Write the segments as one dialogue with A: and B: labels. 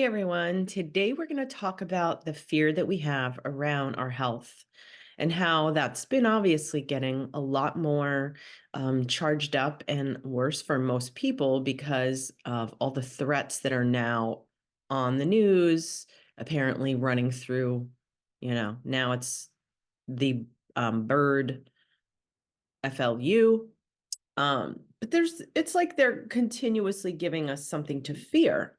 A: everyone. Today we're going to talk about the fear that we have around our health and how that's been obviously getting a lot more charged up and worse for most people because of all the threats that are now on the news, apparently running through, now it's the bird FLU. But it's like they're continuously giving us something to fear.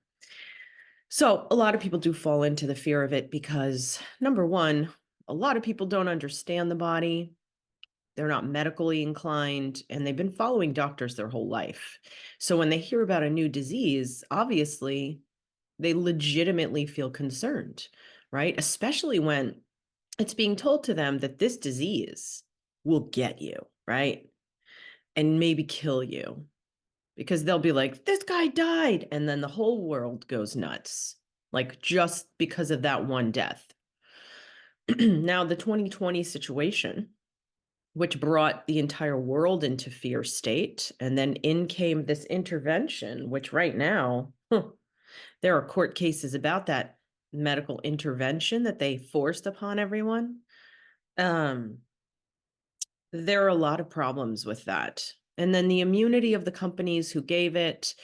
A: So a lot of people do fall into the fear of it because, number one, a lot of people don't understand the body. They're not medically inclined, and they've been following doctors their whole life. So when they hear about a new disease, obviously, they legitimately feel concerned, right? Especially when it's being told to them that this disease will get you, right? And maybe kill you, because they'll be like, this guy died. And then the whole world goes nuts, like just because of that one death. Now, the 2020 situation, which brought the entire world into fear state, and then in came this intervention, which right now, there are court cases about that medical intervention that they forced upon everyone. Um, there are a lot of problems with that. And then the immunity of the companies who gave it.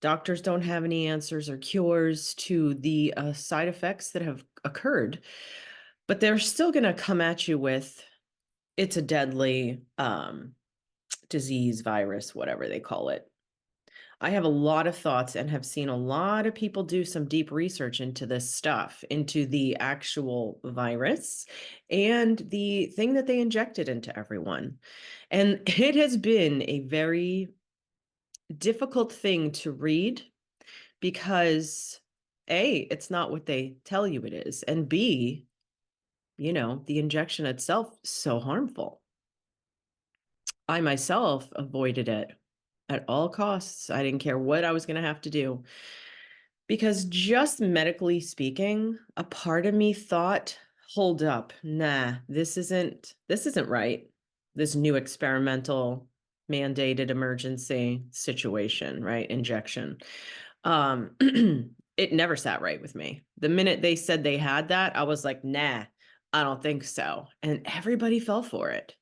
A: Doctors don't have any answers or cures to the side effects that have occurred, but they're still going to come at you with it's a deadly disease, virus, whatever they call it. I have a lot of thoughts and have seen a lot of people do some deep research into this stuff, into the actual virus and the thing that they injected into everyone. And it has been a very difficult thing to read because A, it's not what they tell you it is, and B, the injection itself is so harmful. I myself avoided it at all costs. I didn't care what I was going to have to do because just medically speaking, a part of me thought, hold up, nah, this isn't right. This new experimental mandated emergency situation, right? Injection. Um, it never sat right with me. The minute they said they had that, I was like, nah, I don't think so. And everybody fell for it.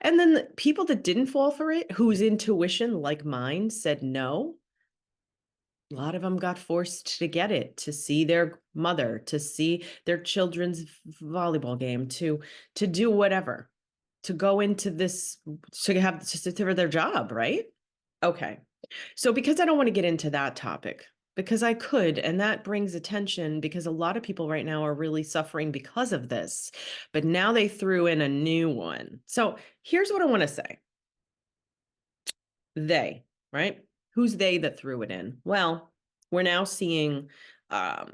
A: And then the people that didn't fall for it, whose intuition, like mine, said no, a lot of them got forced to get it, to see their mother, to see their children's volleyball game, to do whatever, to go into this, to have to for their job, right? Okay. So because I don't want to get into that topic, because I could, and that brings attention because a lot of people right now are really suffering because of this. But now they threw in a new one. So here's what I want to say. They, right? Who's they that threw it in? Well, we're now seeing the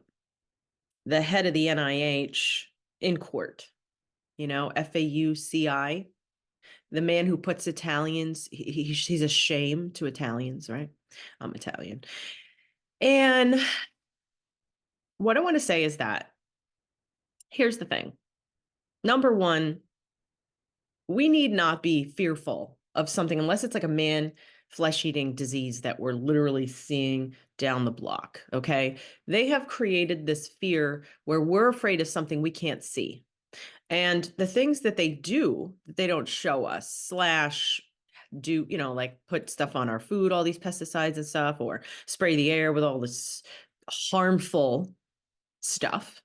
A: head of the NIH in court, FAUCI, the man who puts Italians, he's a shame to Italians, right? I'm Italian. And what I want to say is that here's the thing. Number one, we need not be fearful of something unless it's like a man flesh-eating disease that we're literally seeing down the block, okay? They have created this fear where we're afraid of something we can't see. And the things that they do that they don't show us, slash do, like put stuff on our food, all these pesticides and stuff, or spray the air with all this harmful stuff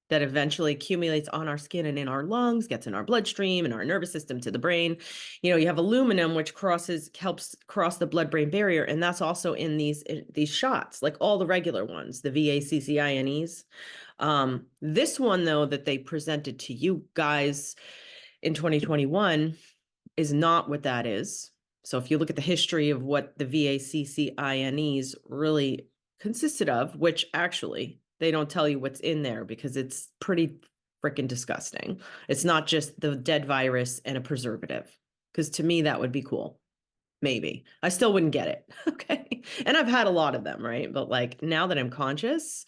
A: that eventually accumulates on our skin and in our lungs, gets in our bloodstream and our nervous system to the brain. You have aluminum, which helps cross the blood-brain barrier, and that's also in these shots, like all the regular ones, the VACCINEs. This one, though, that they presented to you guys in 2021 is not what that is. So if you look at the history of what the VACCINEs really consisted of, which actually they don't tell you what's in there because it's pretty freaking disgusting. It's not just the dead virus and a preservative, because to me, that would be cool. Maybe. I still wouldn't get it. Okay. And I've had a lot of them, right? But like now that I'm conscious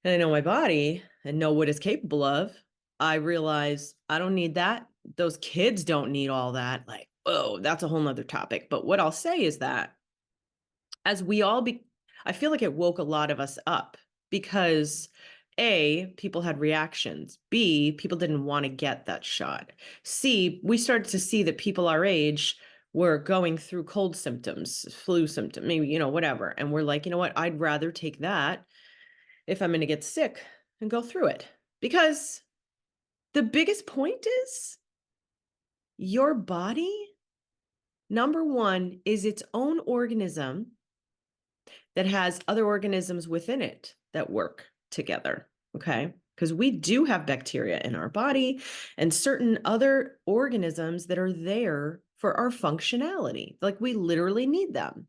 A: and I know my body and know what it's capable of, I realize I don't need that. Those kids don't need all that. Like, oh, that's a whole nother topic. But what I'll say is that as we all I feel like it woke a lot of us up because A, people had reactions. B, people didn't want to get that shot. C, we started to see that people our age were going through cold symptoms, flu symptom, maybe, whatever. And we're like, you know what? I'd rather take that if I'm going to get sick and go through it. Because the biggest point is your body, number one, is its own organism that has other organisms within it that work together. Okay. Because we do have bacteria in our body and certain other organisms that are there for our functionality. Like we literally need them.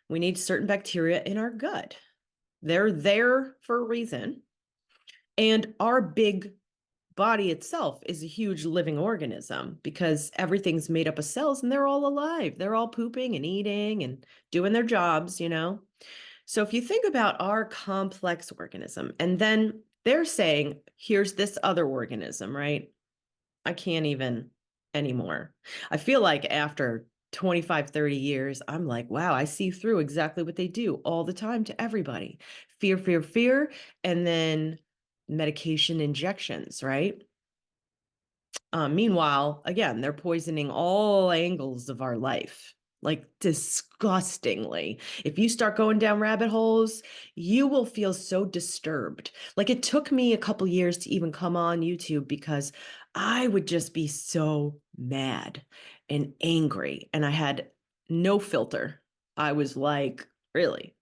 A: We need certain bacteria in our gut. They're there for a reason. And our big body itself is a huge living organism because everything's made up of cells and they're all alive. They're all pooping and eating and doing their jobs. So if you think about our complex organism, and then they're saying, here's this other organism, right? I can't even anymore. I feel like after 25, 30 years, I'm like, wow, I see through exactly what they do all the time to everybody. Fear, fear, fear, and then medication injections, right? Meanwhile, again, they're poisoning all angles of our life, like disgustingly. If you start going down rabbit holes, you will feel so disturbed. Like it took me a couple years to even come on YouTube because I would just be so mad and angry, and I had no filter. I was like, really?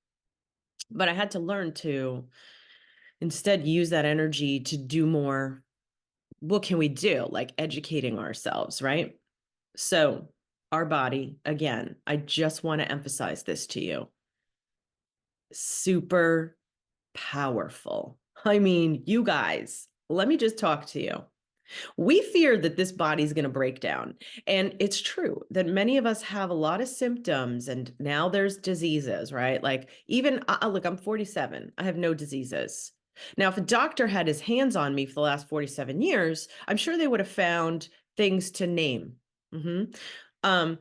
A: But I had to learn to instead use that energy to do more. What can we do? Like educating ourselves, right? So, our body, again, I just want to emphasize this to you, super powerful. I mean, you guys, let me just talk to you. We fear that this body's going to break down. And it's true that many of us have a lot of symptoms and now there's diseases, right? Like even, look, I'm 47. I have no diseases. Now, if a doctor had his hands on me for the last 47 years, I'm sure they would have found things to name. Um,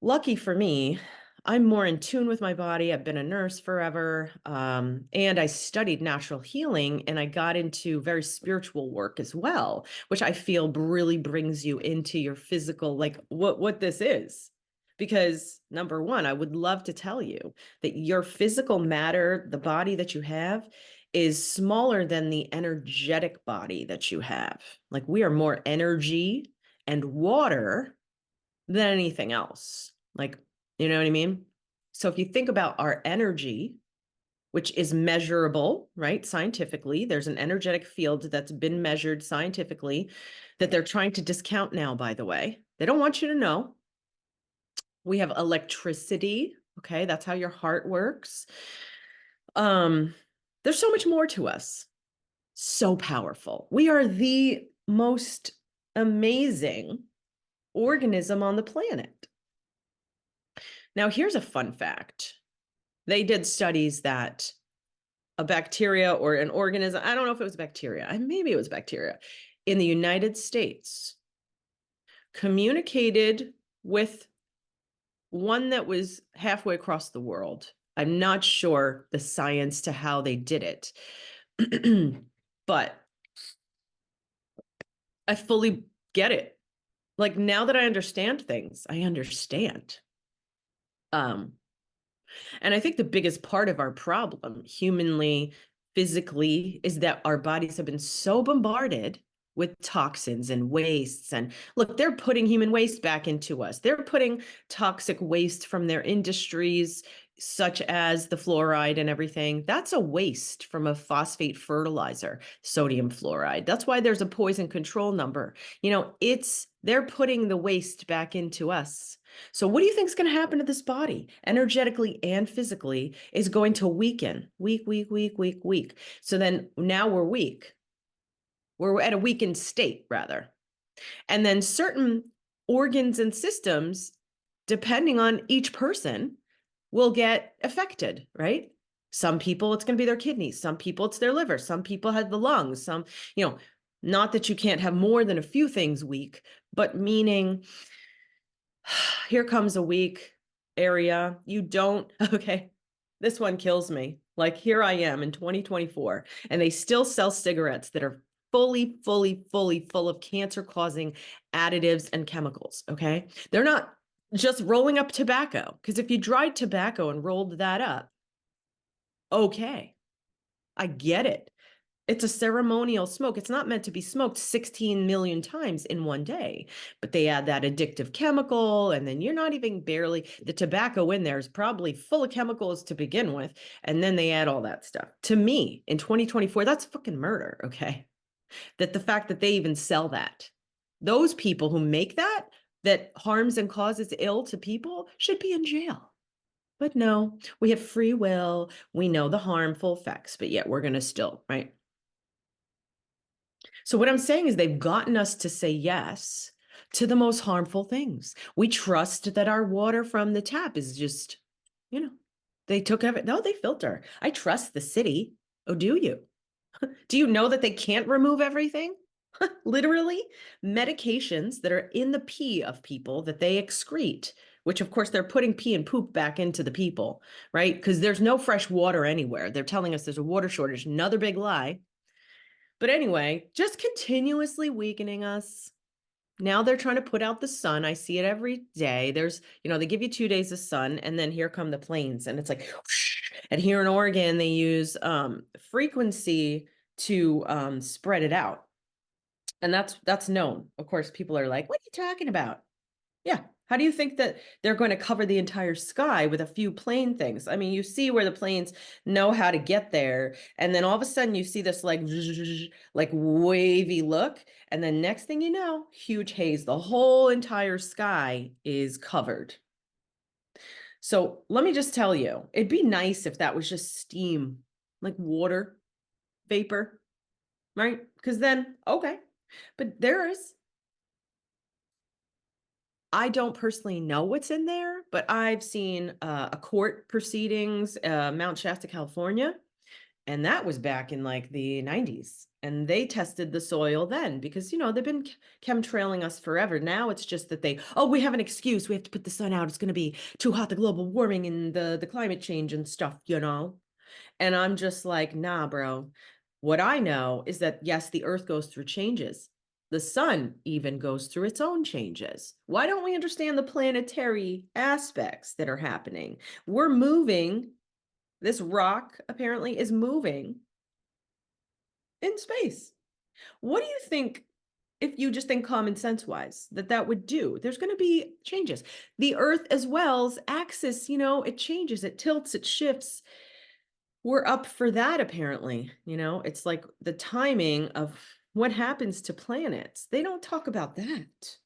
A: Lucky for me, I'm more in tune with my body. I've been a nurse forever. And I studied natural healing and I got into very spiritual work as well, which I feel really brings you into your physical, like what this is. Because number one, I would love to tell you that your physical matter, the body that you have, is smaller than the energetic body that you have. Like we are more energy and water than anything else. Like, you know what I mean? So if you think about our energy, which is measurable, right? Scientifically, there's an energetic field that's been measured scientifically that they're trying to discount now, by the way. They don't want you to know. We have electricity. Okay, that's how your heart works. There's so much more to us. So powerful. We are the most amazing organism on the planet. Now, here's a fun fact. They did studies that a bacteria or an organism, I don't know if it was bacteria, maybe it was bacteria, in the United States communicated with one that was halfway across the world. I'm not sure the science to how they did it, but I fully get it. Like now that I understand things, I understand. And I think the biggest part of our problem, humanly, physically, is that our bodies have been so bombarded with toxins and wastes. And look, they're putting human waste back into us. They're putting toxic waste from their industries, such as the fluoride and everything. That's a waste from a phosphate fertilizer, sodium fluoride. That's why there's a poison control number. They're putting the waste back into us. So what do you think is going to happen to this body, energetically and physically, is going to weaken, weak, weak, weak, weak, weak. So then now we're weak. We're at a weakened state, rather. And then certain organs and systems, depending on each person, will get affected, right? Some people, it's going to be their kidneys. Some people, it's their liver. Some people have the lungs. Not that you can't have more than a few things weak, but meaning here comes a weak area. Okay, this one kills me. Like here I am in 2024, and they still sell cigarettes that are fully, fully, fully full of cancer causing additives and chemicals. Okay. They're not just rolling up tobacco, because if you dried tobacco and rolled that up, okay, I get it. It's a ceremonial smoke. It's not meant to be smoked 16 million times in one day, but they add that addictive chemical. And then you're not even barely, the tobacco in there is probably full of chemicals to begin with. And then they add all that stuff. To me, in 2024, that's fucking murder. Okay. That the fact that they even sell that, those people who make that, that harms and causes ill to people, should be in jail. But no, we have free will. We know the harmful effects, but yet we're going to still, right? So what I'm saying is they've gotten us to say yes to the most harmful things. We trust that our water from the tap is just, you know, they took it. No, they filter. I trust the city. Oh, do you? Do you know that they can't remove everything? Literally, medications that are in the pee of people that they excrete, which of course they're putting pee and poop back into the people, right? Because there's no fresh water anywhere. They're telling us there's a water shortage. Another big lie. But anyway, just continuously weakening us. Now they're trying to put out the sun. I see it every day. There's, they give you 2 days of sun, and then here come the planes, and it's like, whoosh. And here in Oregon, they use frequency to spread it out, and that's known. Of course, people are like, "What are you talking about?" Yeah. How do you think that they're going to cover the entire sky with a few plane things? I mean, you see where the planes know how to get there. And then all of a sudden you see this like wavy look. And then next thing you know, huge haze. The whole entire sky is covered. So let me just tell you, it'd be nice if that was just steam, like water, vapor, right? Because then, okay. But there is I don't personally know what's in there, but I've seen a court proceedings, Mount Shasta, California, and that was back in like the 90s. And they tested the soil then because, they've been chemtrailing us forever. Now it's just that we have an excuse. We have to put the sun out. It's going to be too hot, the global warming and the climate change and stuff. And I'm just like, nah, bro. What I know is that, yes, the earth goes through changes. The sun even goes through its own changes. Why don't we understand the planetary aspects that are happening? We're moving. This rock apparently is moving in space. What do you think, if you just think common sense wise, that would do? There's going to be changes. The earth as well's axis, it changes, it tilts, it shifts. We're up for that apparently. It's like the timing of what happens to planets. They don't talk about that.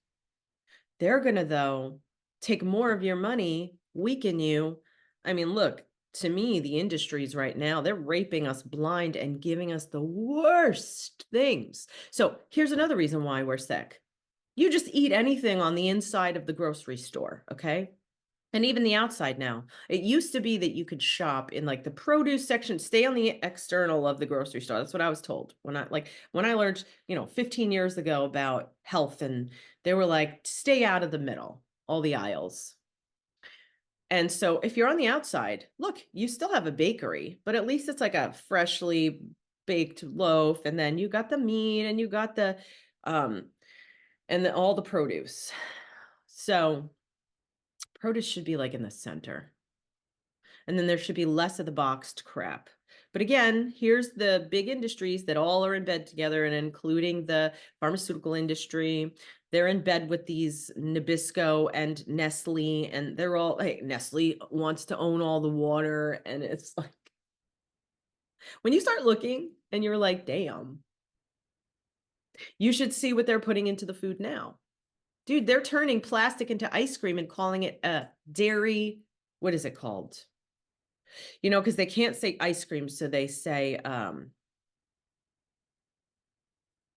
A: They're going to, though, take more of your money, weaken you. I mean, look, to me, the industries right now, they're raping us blind and giving us the worst things. So here's another reason why we're sick. You just eat anything on the inside of the grocery store, okay? And even the outside now. It used to be that you could shop in like the produce section, stay on the external of the grocery store. That's what I was told when I learned, 15 years ago about health, and they were like, stay out of the middle, all the aisles. And so if you're on the outside, look, you still have a bakery, but at least it's like a freshly baked loaf. And then you got the meat and you got all the produce. So produce should be like in the center. And then there should be less of the boxed crap. But again, here's the big industries that all are in bed together, and including the pharmaceutical industry. They're in bed with these Nabisco and Nestle, and they're all, hey, Nestle wants to own all the water. And it's like, when you start looking and you're like, damn, you should see what they're putting into the food now. Dude, they're turning plastic into ice cream and calling it a dairy, what is it called? Because they can't say ice cream, so they say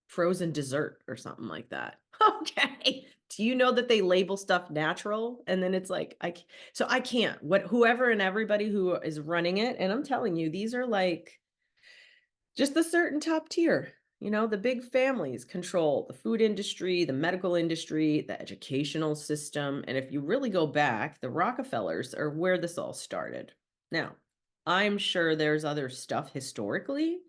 A: frozen dessert or something like that. Okay. Do you know that they label stuff natural? And then it's like, I can't, whoever and everybody who is running it, and I'm telling you, these are like just the certain top tier. The big families control the food industry, the medical industry, the educational system. And if you really go back, the Rockefellers are where this all started. Now, I'm sure there's other stuff historically,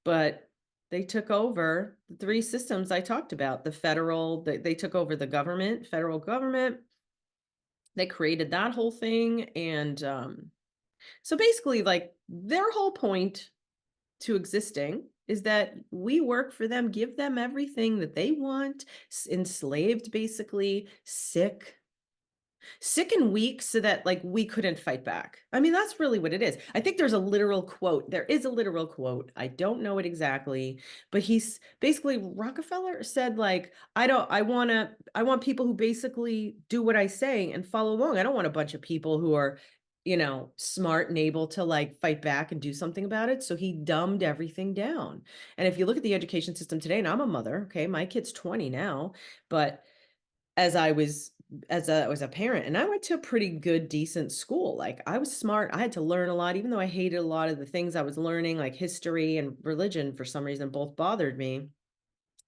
A: but they took over the 3 systems I talked about. The federal they took over the government, federal government. They created that whole thing, and, so basically, like, their whole point to existing is that we work for them, give them everything that they want, enslaved, basically, sick and weak so that like we couldn't fight back. I mean, that's really what it is. I think there's a literal quote. There is a literal quote. I don't know it exactly, but he's basically Rockefeller said like, I want people who basically do what I say and follow along. I don't want a bunch of people who are, smart and able to like fight back and do something about it. So he dumbed everything down. And if you look at the education system today, and I'm a mother, okay, my kid's 20 now, but as I was as a parent, and I went to a pretty good, decent school. Like, I was smart, I had to learn a lot, even though I hated a lot of the things I was learning, like history and religion for some reason both bothered me.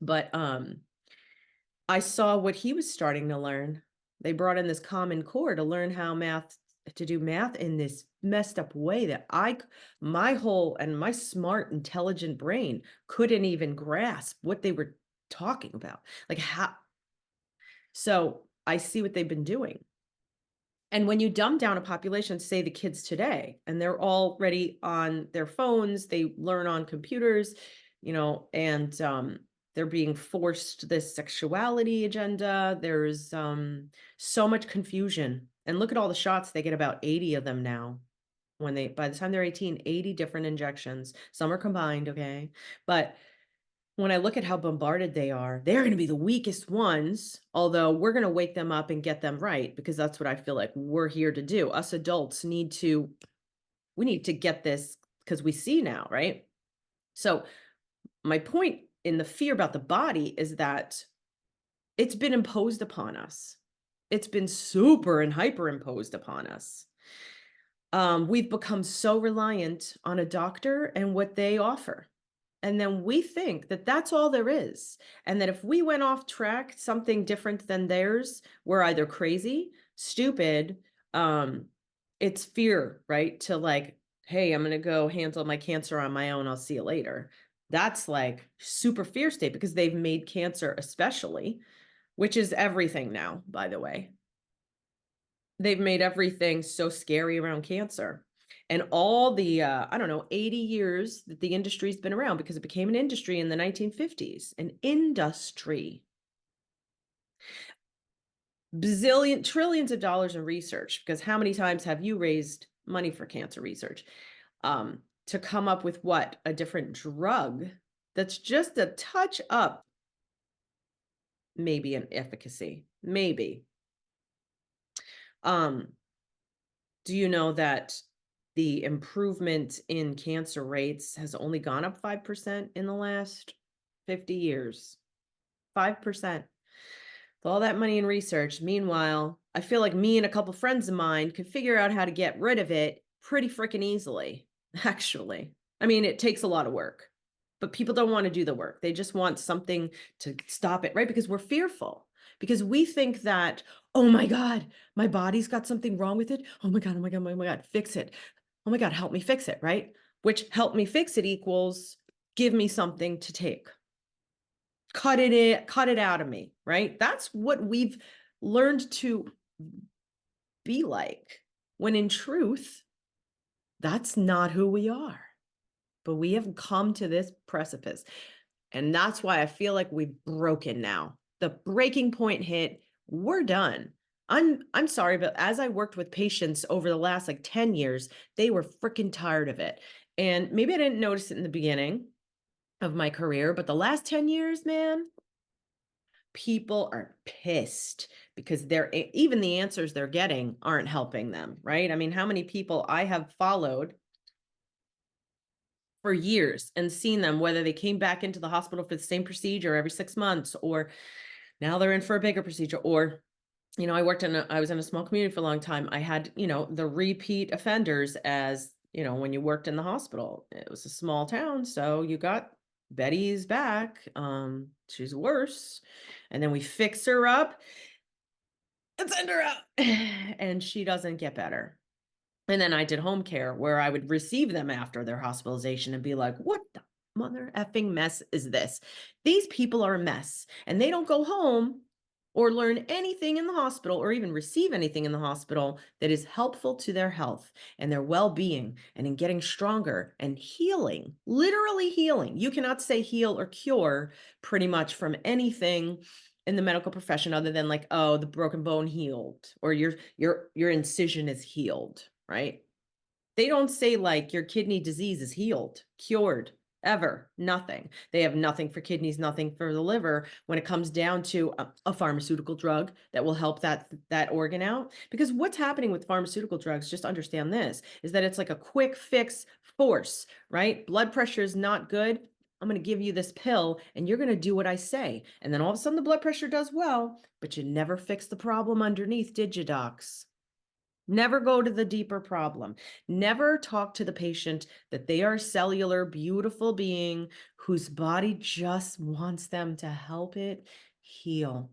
A: But, I saw what he was starting to learn. They brought in this Common Core to learn how math to do math in this messed up way that my whole and my smart, intelligent brain couldn't even grasp what they were talking about. Like, how so I see what they've been doing. And when you dumb down a population, say the kids today, and they're already on their phones, they learn on computers, and they're being forced this sexuality agenda. There's so much confusion. And look at all the shots, they get about 80 of them now. By the time they're 18, 80 different injections. Some are combined, okay? But when I look at how bombarded they are, they're gonna be the weakest ones, although we're gonna wake them up and get them right because that's what I feel like we're here to do. Us adults we need to get this because we see now, right? So my point in the fear about the body is that it's been imposed upon us. It's been super and hyper imposed upon us. We've become so reliant on a doctor and what they offer. And then we think that that's all there is. And that if we went off track, something different than theirs, we're either crazy, stupid, um, it's fear, right? To like, hey, I'm gonna go handle my cancer on my own. I'll see you later. That's like super fear state because they've made cancer especially, which is everything now, by the way. They've made everything so scary around cancer. And all the, I don't know, 80 years that the industry's been around because it became an industry in the 1950s, an industry, bazillion, trillions of dollars in research. Because how many times have you raised money for cancer research to come up with what? A different drug that's just a touch up, maybe an efficacy, maybe. Um, Do you know that the improvement in cancer rates has only gone up 5% in the last 50 years? 5%. With all that money in research. Meanwhile, I feel like me and a couple friends of mine could figure out how to get rid of it pretty freaking easily, actually. I mean, it takes a lot of work, but people don't want to do the work. They just want something to stop it, right? Because we're fearful. Because we think that, oh my God, my body's got something wrong with it. Oh my God, oh my God, oh my God, fix it. Oh my God, help me fix it, right? Which help me fix it equals give me something to take. Cut it out of me, right? That's what we've learned to be like. When in truth, that's not who we are. But we have come to this precipice. And that's why I feel like we've broken now. The breaking point hit. We're done. I'm sorry, but as I worked with patients over the last like 10 years, they were freaking tired of it. And maybe I didn't notice it in the beginning of my career, but the last 10 years, man, people are pissed because even the answers they're getting aren't helping them, right? I mean, how many people I have followed for years and seen them, whether they came back into the hospital for the same procedure every 6 months, or now they're in for a bigger procedure, or I was in a small community for a long time. I had, the repeat offenders as, when you worked in the hospital. It was a small town, so you got Betty's back. She's worse. And then we fix her up and send her out. And she doesn't get better. And then I did home care where I would receive them after their hospitalization and be like, what the mother effing mess is this? These people are a mess and they don't go home or learn anything in the hospital or even receive anything in the hospital that is helpful to their health and their well-being and in getting stronger and healing, literally healing. You cannot say heal or cure pretty much from anything in the medical profession other than like, oh, the broken bone healed or your incision is healed, right? They don't say like your kidney disease is healed, cured, ever, nothing. They have nothing for kidneys, nothing for the liver when it comes down to a pharmaceutical drug that will help that organ out. Because what's happening with pharmaceutical drugs, just understand this, is that it's like a quick fix force, right? Blood pressure is not good. I'm going to give you this pill and you're going to do what I say. And then all of a sudden the blood pressure does well, but you never fix the problem underneath, did you, docs? Never go to the deeper problem. Never talk to the patient that they are a cellular, beautiful being whose body just wants them to help it heal.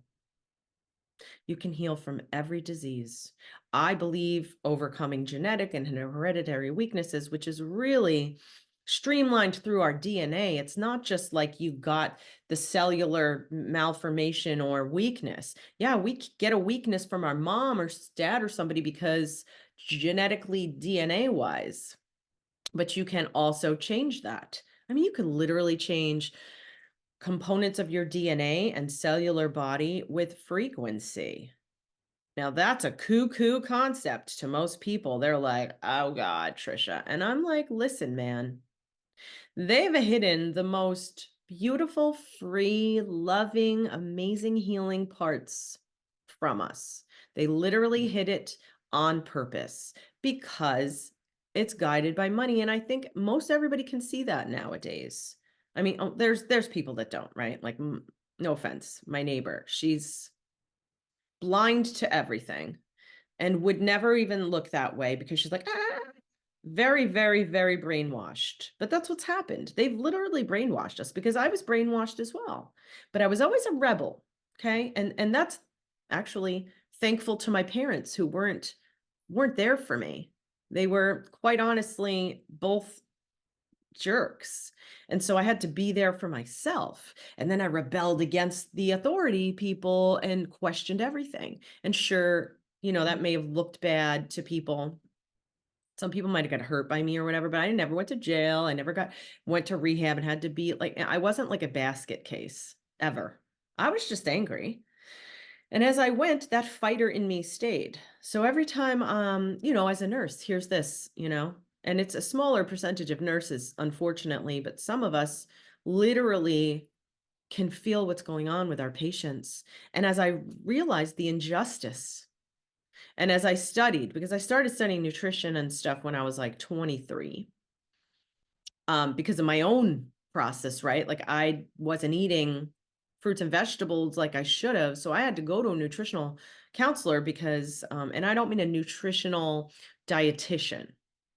A: You can heal from every disease. I believe overcoming genetic and hereditary weaknesses, which is really streamlined through our DNA. It's not just like you got the cellular malformation or weakness. Yeah, we get a weakness from our mom or dad or somebody because genetically DNA wise, but you can also change that. I mean, you can literally change components of your DNA and cellular body with frequency. Now that's a cuckoo concept to most people. They're like, oh God, Trisha. And I'm like, listen, man, they've hidden the most beautiful, free, loving, amazing healing parts from us. They literally hid it on purpose because it's guided by money. And I think most everybody can see that nowadays. I mean, there's people that don't, right? Like, no offense, my neighbor, she's blind to everything and would never even look that way because she's like, very, very, very brainwashed. But that's what's happened. They've literally brainwashed us because I was brainwashed as well. But I was always a rebel. Okay. And that's actually thankful to my parents who weren't there for me. They were quite honestly both jerks. And so I had to be there for myself. And then I rebelled against the authority people and questioned everything. And sure, that may have looked bad to people. Some people might have got hurt by me or whatever, but I never went to jail. I never went to rehab and had to be like, I wasn't like a basket case ever. I was just angry. And as I went, that fighter in me stayed. So every time, as a nurse, here's this, and it's a smaller percentage of nurses, unfortunately, but some of us literally can feel what's going on with our patients. And as I realized the injustice, and as I studied, because I started studying nutrition and stuff when I was like 23, because of my own process, right? Like I wasn't eating fruits and vegetables like I should have. So I had to go to a nutritional counselor because, and I don't mean a nutritional dietitian.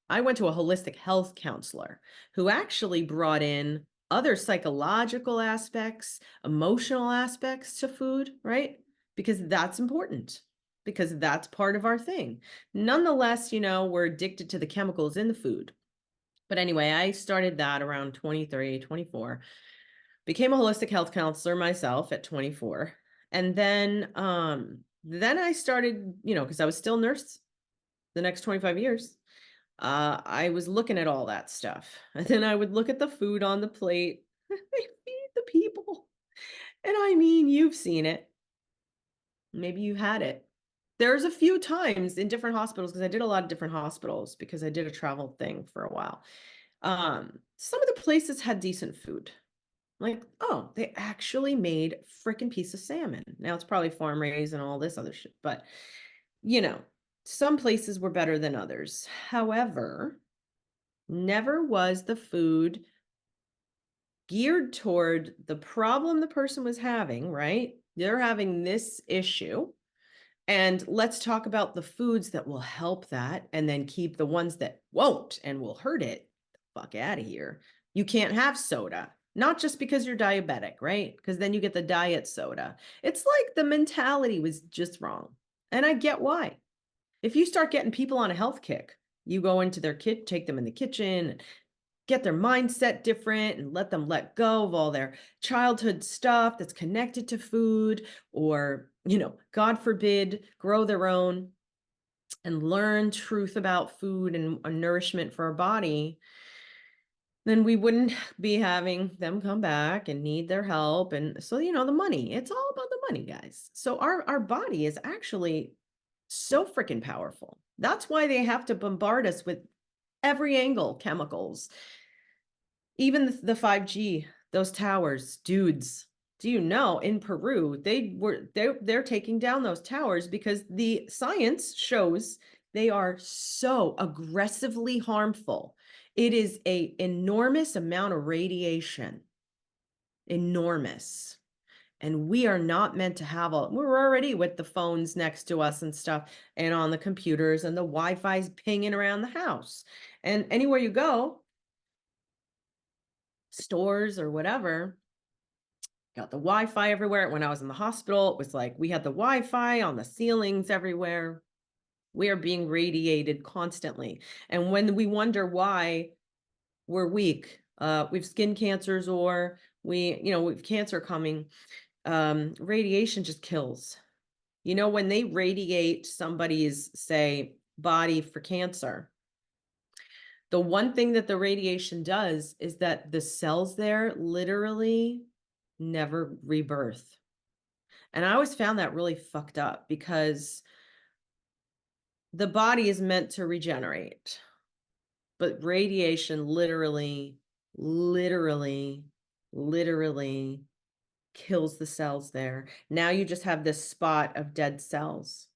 A: I went to a holistic health counselor who actually brought in other psychological aspects, emotional aspects to food, right? Because that's important, because that's part of our thing. Nonetheless, we're addicted to the chemicals in the food. But anyway, I started that around 23, 24. Became a holistic health counselor myself at 24. And then I started, because I was still nurse the next 25 years. I was looking at all that stuff. And then I would look at the food on the plate. They feed the people. And I mean, you've seen it. Maybe you had it. There's a few times in different hospitals, because I did a lot of different hospitals because I did a travel thing for a while. Some of the places had decent food. Like, oh, they actually made a freaking piece of salmon. Now it's probably farm raised and all this other shit, but some places were better than others. However, never was the food geared toward the problem the person was having, right? They're having this issue. And let's talk about the foods that will help that and then keep the ones that won't and will hurt it the fuck out of here. You can't have soda, not just because you're diabetic, right? Because then you get the diet soda. It's like the mentality was just wrong. And I get why. If you start getting people on a health kick, You go into their kit, take them in the kitchen, get their mindset different and let them let go of all their childhood stuff that's connected to food, or, God forbid, grow their own and learn truth about food and nourishment for our body, then we wouldn't be having them come back and need their help. And so, the money, it's all about the money, guys. So our body is actually so freaking powerful. That's why they have to bombard us with every angle chemicals. Even the 5G, those towers, dudes. Do you know in Peru they're taking down those towers because the science shows they are so aggressively harmful. It is a enormous amount of radiation. Enormous. And we are not meant to have we're already with the phones next to us and stuff, and on the computers, and the Wi-Fi's pinging around the house. And anywhere you go, stores or whatever, got the Wi-Fi everywhere. When I was in the hospital, it was like we had the Wi-Fi on the ceilings everywhere. We are being radiated constantly. And when we wonder why we're weak, we've skin cancers, or we've cancer coming, radiation just kills. When they radiate somebody's, say, body for cancer, the one thing that the radiation does is that the cells there literally never rebirth. And I always found that really fucked up, because the body is meant to regenerate, but radiation literally, literally, literally kills the cells there. Now you just have this spot of dead cells.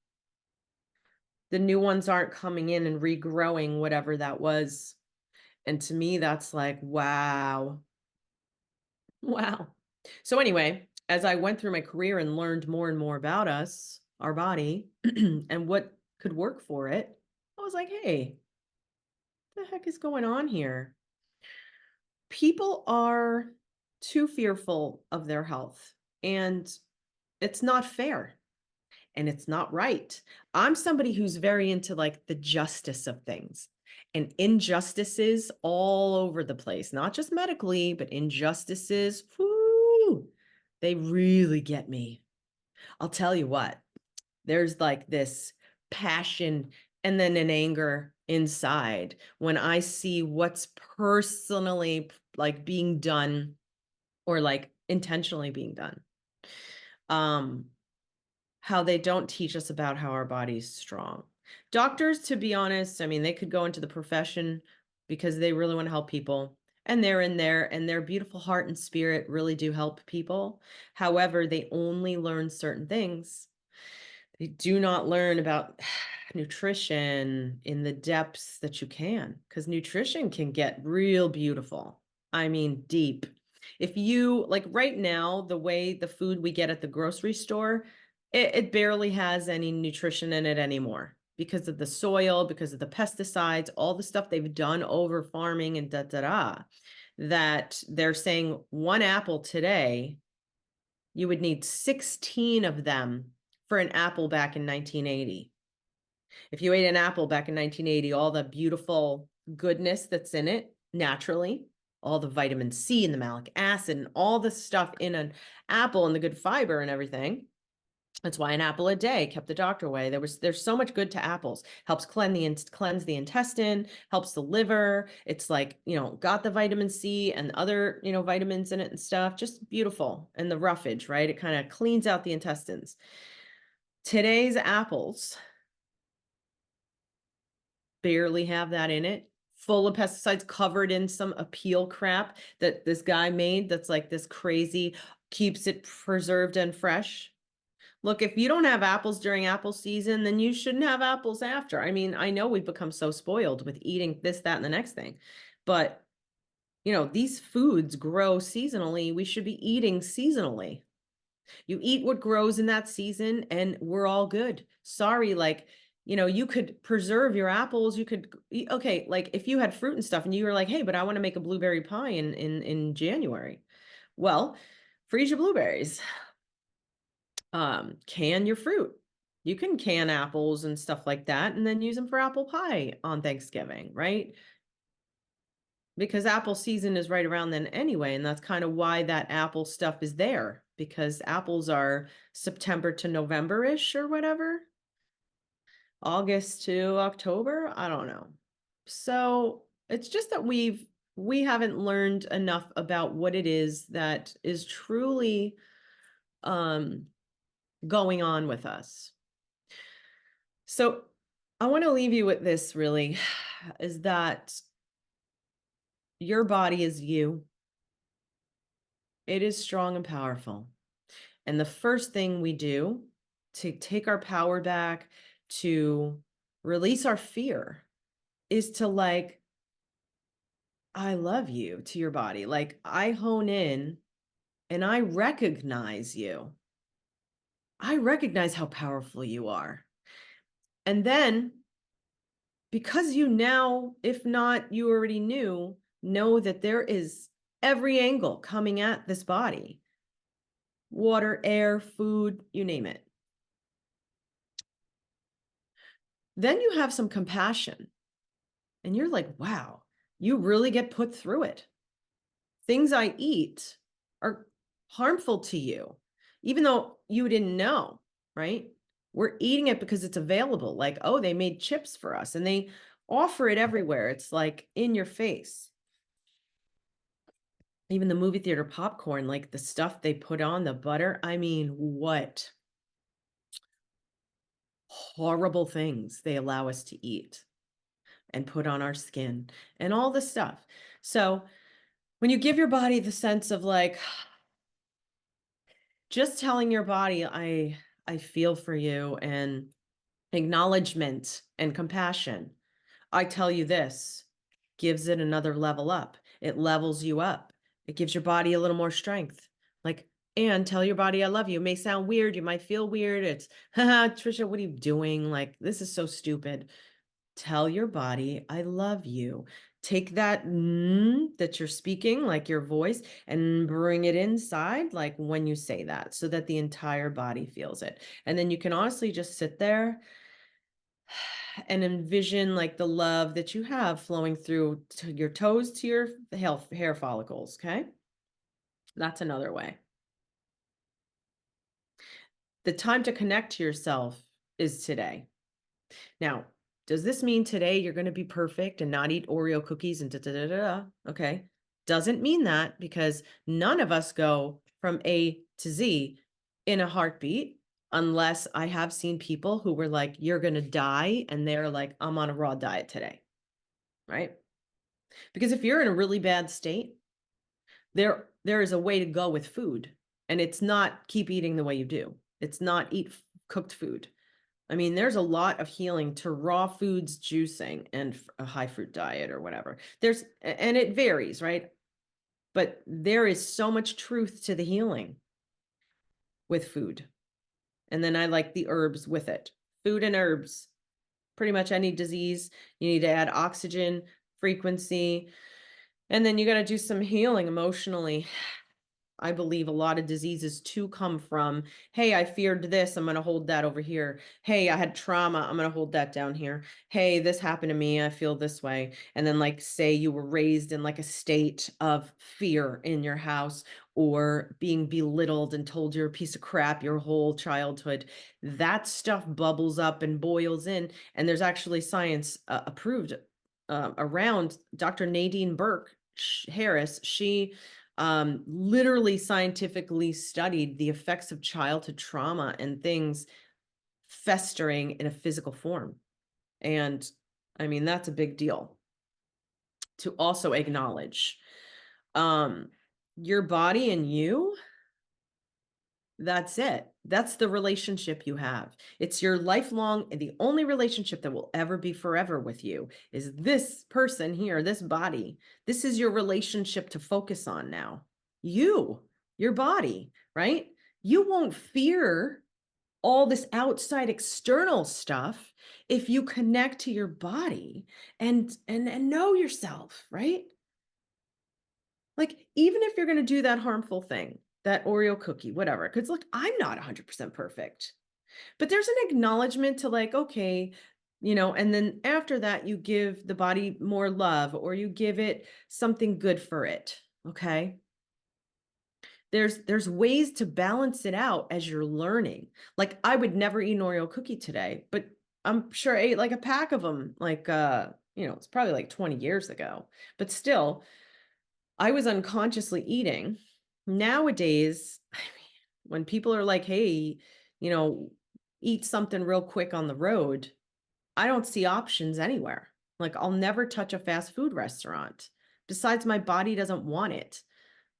A: The new ones aren't coming in and regrowing whatever that was. And to me, that's like, wow. Wow. So anyway, as I went through my career and learned more and more about us, our body, and what could work for it, I was like, hey, what the heck is going on here? People are too fearful of their health, and it's not fair. And it's not right. I'm somebody who's very into like the justice of things, and injustices all over the place, not just medically, but injustices. Whoo, they really get me. I'll tell you what, there's like this passion and then an anger inside when I see what's personally like being done, or like intentionally being done. How they don't teach us about how our body's strong. Doctors, to be honest, I mean, they could go into the profession because they really want to help people, and they're in there, and their beautiful heart and spirit really do help people. However, they only learn certain things. They do not learn about nutrition in the depths that you can, because nutrition can get real beautiful. I mean, deep. If you like right now, the way the food we get at the grocery store, it barely has any nutrition in it anymore, because of the soil, because of the pesticides, all the stuff they've done over farming and that they're saying one apple today, you would need 16 of them for an apple back in 1980. If you ate an apple back in 1980, all the beautiful goodness that's in it naturally, all the vitamin C and the malic acid and all the stuff in an apple and the good fiber and everything. That's why an apple a day kept the doctor away. There's so much good to apples. Helps cleanse the intestine, helps the liver. It's like, got the vitamin C and other, vitamins in it and stuff. Just beautiful. And the roughage, right? It kind of cleans out the intestines. Today's apples barely have that in it, full of pesticides, covered in some appeal crap that this guy made that's like this crazy, keeps it preserved and fresh. Look, if you don't have apples during apple season, then you shouldn't have apples after. I mean, I know we've become so spoiled with eating this, that, and the next thing, but these foods grow seasonally. We should be eating seasonally. You eat what grows in that season and we're all good. Sorry, like, you could preserve your apples. You could, okay, like if you had fruit and stuff and you were like, hey, but I want to make a blueberry pie in January. Well, freeze your blueberries. Can your fruit. You can can apples and stuff like that and then use them for apple pie on Thanksgiving, right? Because apple season is right around then anyway, and that's kind of why that apple stuff is there, because apples are September to November-ish or whatever. August to October, I don't know. So, it's just that we haven't learned enough about what it is that is truly um going on with us. So, I want to leave you with this really is that your body is you. It is strong and powerful. And the first thing we do to take our power back, to release our fear, is to like, I love you to your body. Like, I hone in and I recognize you. I recognize how powerful you are. And then, because you now, if not, you already knew, know that there is every angle coming at this body: water, air, food, you name it. Then you have some compassion and you're like, wow, you really get put through it. Things I eat are harmful to you, even though you didn't know, right? We're eating it because it's available. Like, oh, they made chips for us and they offer it everywhere. It's like in your face. Even the movie theater popcorn, like the stuff they put on the butter. I mean, what horrible things they allow us to eat and put on our skin and all this stuff. So, when you give your body the sense of like, just telling your body, I feel for you, and acknowledgement and compassion. I tell you this gives it another level up. It levels you up. It gives your body a little more strength. Like, and tell your body I love you. It may sound weird. You might feel weird. It's, haha, Trisha, what are you doing? Like, this is so stupid. Tell your body, I love you. Take that that you're speaking, like your voice, and bring it inside, like when you say that, so that the entire body feels it. And then you can honestly just sit there and envision like the love that you have flowing through to your toes to your hair follicles. Okay. That's another way. The time to connect to yourself is today. Now, does this mean today you're going to be perfect and not eat Oreo cookies and da da da da? Da? Okay. Doesn't mean that, because none of us go from A to Z in a heartbeat, unless I have seen people who were like, you're going to die. And they're like, I'm on a raw diet today. Right. Because if you're in a really bad state, there is a way to go with food, and it's not keep eating the way you do. It's not eat cooked food. I mean, there's a lot of healing to raw foods, juicing, and a high fruit diet or whatever. And it varies, right? But there is so much truth to the healing with food. And then I like the herbs with it. Food and herbs. Pretty much any disease, you need to add oxygen, frequency, and then you got to do some healing emotionally. I believe a lot of diseases too come from, hey, I feared this, I'm going to hold that over here. Hey, I had trauma, I'm going to hold that down here. Hey, this happened to me, I feel this way. And then, like, say you were raised in like a state of fear in your house, or being belittled and told you're a piece of crap your whole childhood. That stuff bubbles up and boils in. And there's actually science approved around. Dr. Nadine Burke Harris, she literally scientifically studied the effects of childhood trauma and things festering in a physical form. And I mean, that's a big deal to also acknowledge. Your body and you, that's it. That's the relationship you have. It's your lifelong, and the only relationship that will ever be forever with you is this person here, this body. This is your relationship to focus on now. You, your body, right? You won't fear all this outside external stuff if you connect to your body and know yourself, right? Like, even if you're going to do that harmful thing, that Oreo cookie, whatever, because look, I'm not 100% perfect. But there's an acknowledgement to like, okay, and then after that, you give the body more love or you give it something good for it. Okay. There's ways to balance it out as you're learning. Like I would never eat an Oreo cookie today, but I'm sure I ate like a pack of them, like it's probably like 20 years ago. But still, I was unconsciously eating. Nowadays, I mean, when people are like, hey, you know, eat something real quick on the road, I don't see options anywhere. Like, I'll never touch a fast food restaurant. Besides, my body doesn't want it.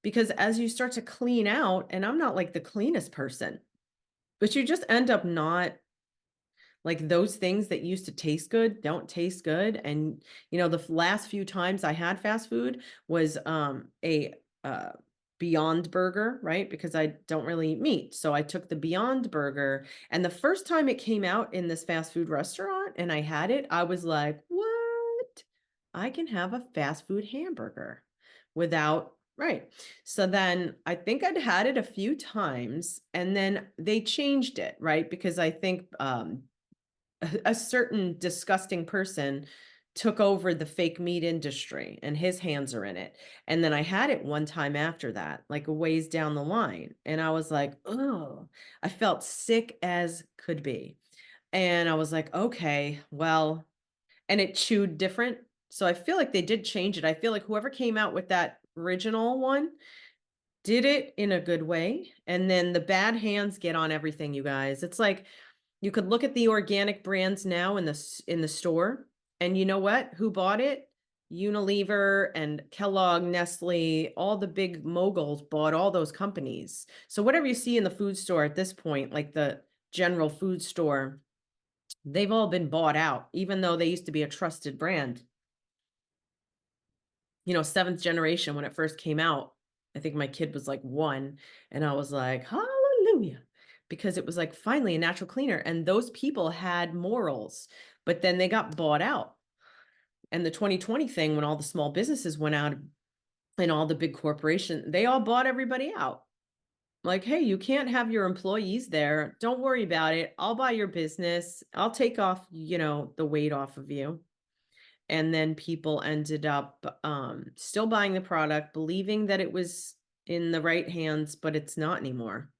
A: Because as you start to clean out, and I'm not like the cleanest person, but you just end up not like those things that used to taste good don't taste good. And the last few times I had fast food was a Beyond Burger, right? Because I don't really eat meat. So I took the Beyond Burger, and the first time it came out in this fast food restaurant and I had it, I was like, "What? I can have a fast food hamburger without." Right. So then I think I'd had it a few times and then they changed it, right? Because I think a certain disgusting person took over the fake meat industry and his hands are in it. And then I had it one time after that, like a ways down the line. And I was like, oh, I felt sick as could be. And I was like, okay, well, and it chewed different. So I feel like they did change it. I feel like whoever came out with that original one did it in a good way. And then the bad hands get on everything, you guys. It's like, you could look at the organic brands now in the store, and you know what? Who bought it? Unilever and Kellogg, Nestle, all the big moguls bought all those companies. So whatever you see in the food store at this point, like the general food store, they've all been bought out, even though they used to be a trusted brand. Seventh generation when it first came out. I think my kid was like 1 and I was like, "Hallelujah." Because it was like finally a natural cleaner and those people had morals, but then they got bought out. And the 2020 thing when all the small businesses went out and all the big corporations, they all bought everybody out. Like, "Hey, you can't have your employees there. Don't worry about it. I'll buy your business. I'll take off, the weight off of you." And then people ended up still buying the product, believing that it was in the right hands, but it's not anymore.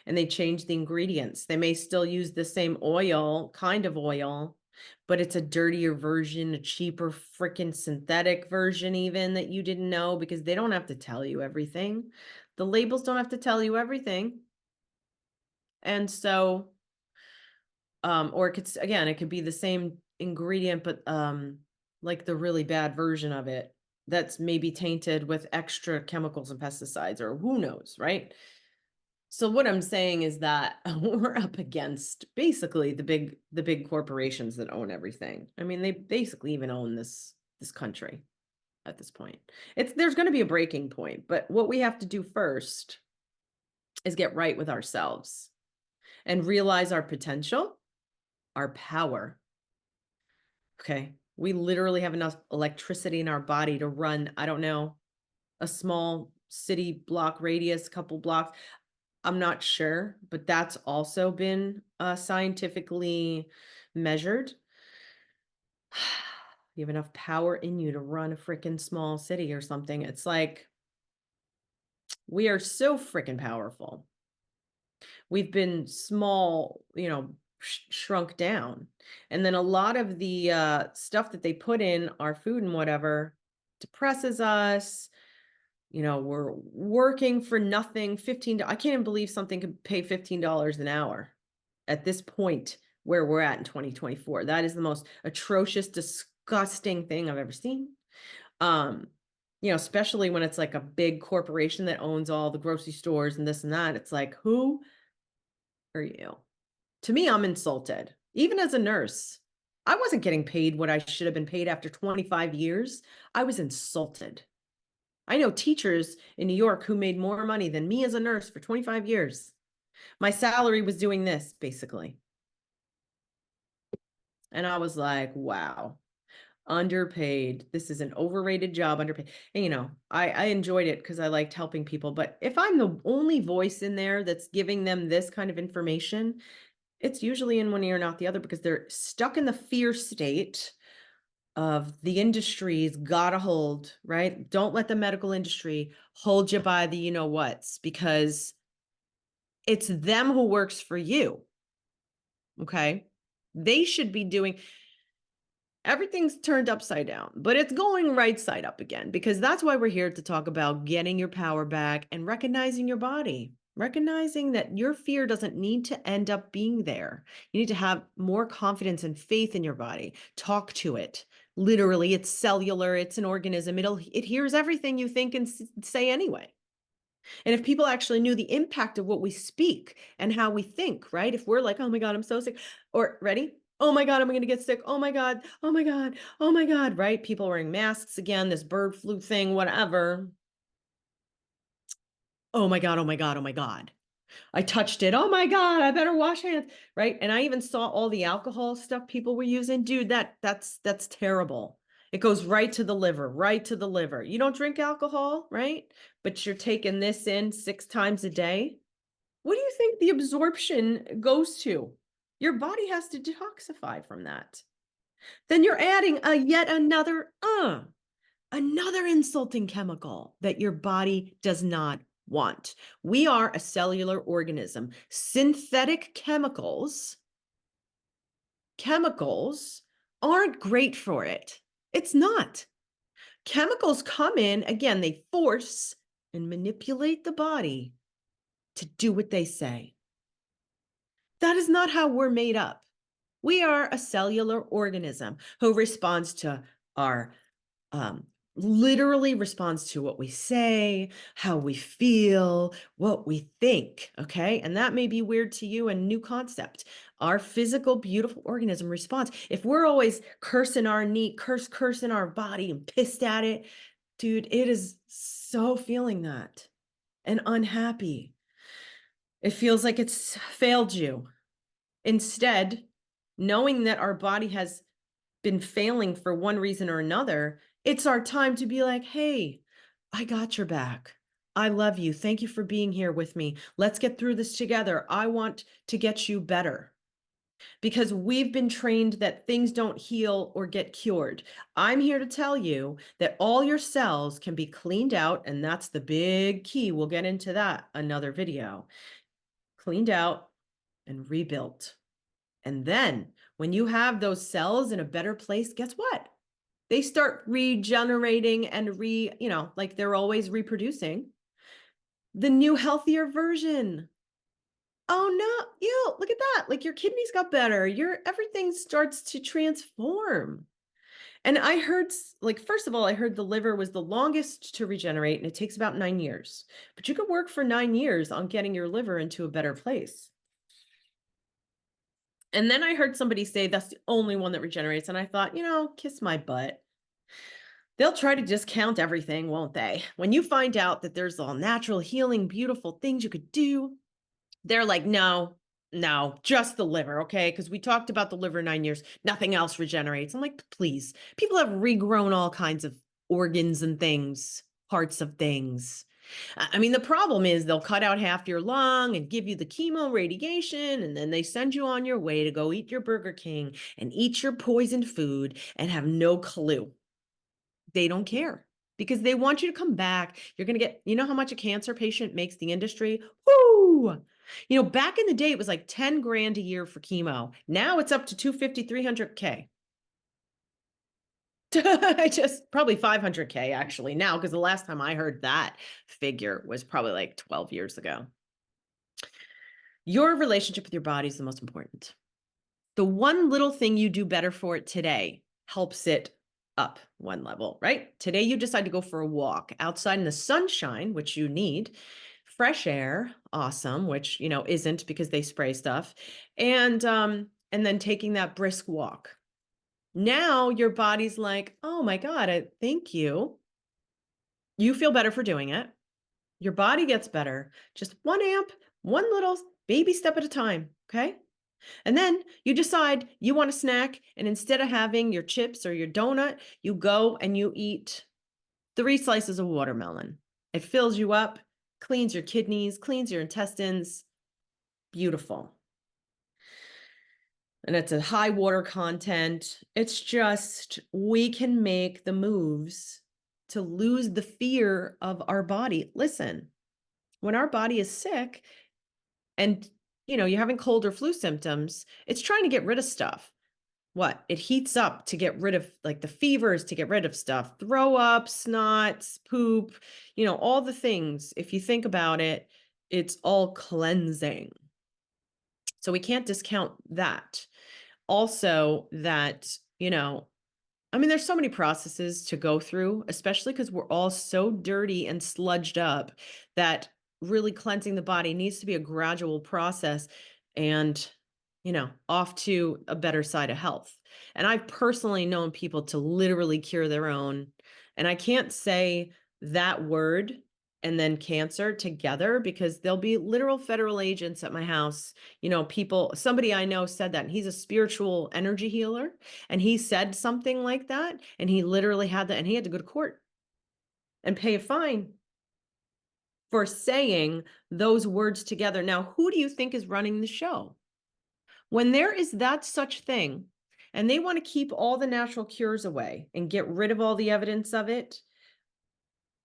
A: And they changed the ingredients. They may still use the same oil, kind of oil, but it's a dirtier version, a cheaper freaking synthetic version, even that you didn't know because they don't have to tell you everything. The labels don't have to tell you everything. And so, or it could be the same ingredient, but like the really bad version of it that's maybe tainted with extra chemicals and pesticides, or who knows, right? So what I'm saying is that we're up against basically the big corporations that own everything. I mean, they basically even own this country at this point. There's going to be a breaking point, but what we have to do first is get right with ourselves and realize our potential, our power. Okay. We literally have enough electricity in our body to run, I don't know, a small city block radius, couple blocks. I'm not sure, but that's also been scientifically measured. You have enough power in you to run a freaking small city or something. It's like we are so freaking powerful. We've been small, shrunk down. And then a lot of the stuff that they put in our food and whatever depresses us. We're working for nothing. I can't even believe something could pay $15 an hour at this point where we're at in 2024. That is the most atrocious, disgusting thing I've ever seen. Especially when it's like a big corporation that owns all the grocery stores and this and that. It's like, who are you? To me, I'm insulted. Even as a nurse, I wasn't getting paid what I should have been paid after 25 years. I was insulted. I know teachers in New York who made more money than me as a nurse for 25 years. My salary was doing this, basically. And I was like, wow, underpaid. This is an overrated job, underpaid. And, I enjoyed it because I liked helping people. But if I'm the only voice in there that's giving them this kind of information, It's usually in one ear, not the other, because they're stuck in the fear state of the industry's got a hold, right? Don't let the medical industry hold you by the you know what's, because it's them who works for you. Okay. They should be doing everything's turned upside down, but it's going right side up again, because that's why we're here to talk about getting your power back and recognizing your body, recognizing that your fear doesn't need to end up being there. You need to have more confidence and faith in your body. Talk to it. Literally, it's cellular, it's an organism. It hears everything you think and say anyway. And if people actually knew the impact of what we speak and how we think, right? If we're like, oh my God, I'm so sick, or ready? Oh my God, I'm going to get sick. Oh my God. Oh my God. Oh my God. Right? People wearing masks again, this bird flu thing, whatever. Oh my God. Oh my God. Oh my God. I touched it. Oh my God, I better wash hands. Right. And I even saw all the alcohol stuff people were using. Dude, that's terrible. It goes right to the liver, right to the liver. You don't drink alcohol, right? But you're taking this in 6 times a day. What do you think the absorption goes to? Your body has to detoxify from that. Then you're adding a yet another insulting chemical that your body does not want. We are a cellular organism. Synthetic chemicals aren't great for it. It's not. Chemicals come in, again, they force and manipulate the body to do what they say. That is not how we're made up. We are a cellular organism who responds to our, um, literally responds to what we say, how we feel, what we think. Okay. And that may be weird to you and new concept. Our physical, beautiful organism responds. If we're always cursing our knee, cursing our body and pissed at it, dude, it is so feeling that and unhappy. It feels like it's failed you. Instead, knowing that our body has been failing for one reason or another, it's our time to be like, hey, I got your back. I love you. Thank you for being here with me. Let's get through this together. I want to get you better, because we've been trained that things don't heal or get cured. I'm here to tell you that all your cells can be cleaned out, and that's the big key. We'll get into that another video. Cleaned out and rebuilt. And then when you have those cells in a better place, guess what? They start regenerating and like they're always reproducing the new healthier version. Oh no, you look at that. Like your kidneys got better. Your everything starts to transform. And I heard, like, first of all, I heard the liver was the longest to regenerate and it takes about 9 years. But you could work for 9 years on getting your liver into a better place. And then I heard somebody say that's the only one that regenerates. And I thought, kiss my butt. They'll try to discount everything, won't they? When you find out that there's all natural, healing, beautiful things you could do, they're like, no, no, just the liver, okay? Because we talked about the liver 9 years, nothing else regenerates. I'm like, please. People have regrown all kinds of organs and things, parts of things. I mean, the problem is they'll cut out half your lung and give you the chemo radiation, and then they send you on your way to go eat your Burger King and eat your poisoned food and have no clue. They don't care because they want you to come back. You're going to get, you know how much a cancer patient makes the industry? Woo! Back in the day, it was like 10 grand a year for chemo. Now it's up to 250, 300K. I just probably 500K actually now, because the last time I heard that figure was probably like 12 years ago. Your relationship with your body is the most important. The one little thing you do better for it today helps it up one level, right? Today you decide to go for a walk outside in the sunshine, which you need, fresh air, awesome, which isn't because they spray stuff, and then taking that brisk walk. Now your body's like, oh my God, thank you. You feel better for doing it. Your body gets better. Just 1 amp, one little baby step at a time. Okay. And then you decide you want a snack. And instead of having your chips or your donut, you go and you eat 3 slices of watermelon. It fills you up, cleans your kidneys, cleans your intestines. Beautiful. and it's a high water content. It's just, we can make the moves to lose the fear of our body. Listen, when our body is sick and you're having cold or flu symptoms, it's trying to get rid of stuff. What? It heats up to get rid of, like, the fevers, to get rid of stuff, throw up, snots, poop, all the things. If you think about it, it's all cleansing. So we can't discount that. Also, that, there's so many processes to go through, especially because we're all so dirty and sludged up that really cleansing the body needs to be a gradual process and, off to a better side of health. And I've personally known people to literally cure their own. And I can't say that word and then cancer together because there'll be literal federal agents at my house. Somebody I know said that, and he's a spiritual energy healer. And he said something like that, and he literally had that, and he had to go to court and pay a fine for saying those words together. Now, who do you think is running the show? When there is that such thing, and they want to keep all the natural cures away and get rid of all the evidence of it,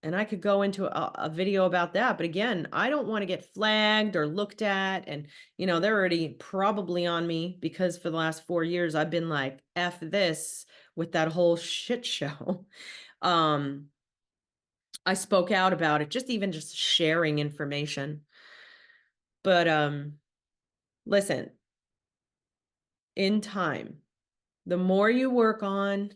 A: and I could go into a video about that. But again, I don't want to get flagged or looked at. And, they're already probably on me because for the last 4 years, I've been like, F this with that whole shit show. I spoke out about it, just sharing information. But listen, in time, the more you work on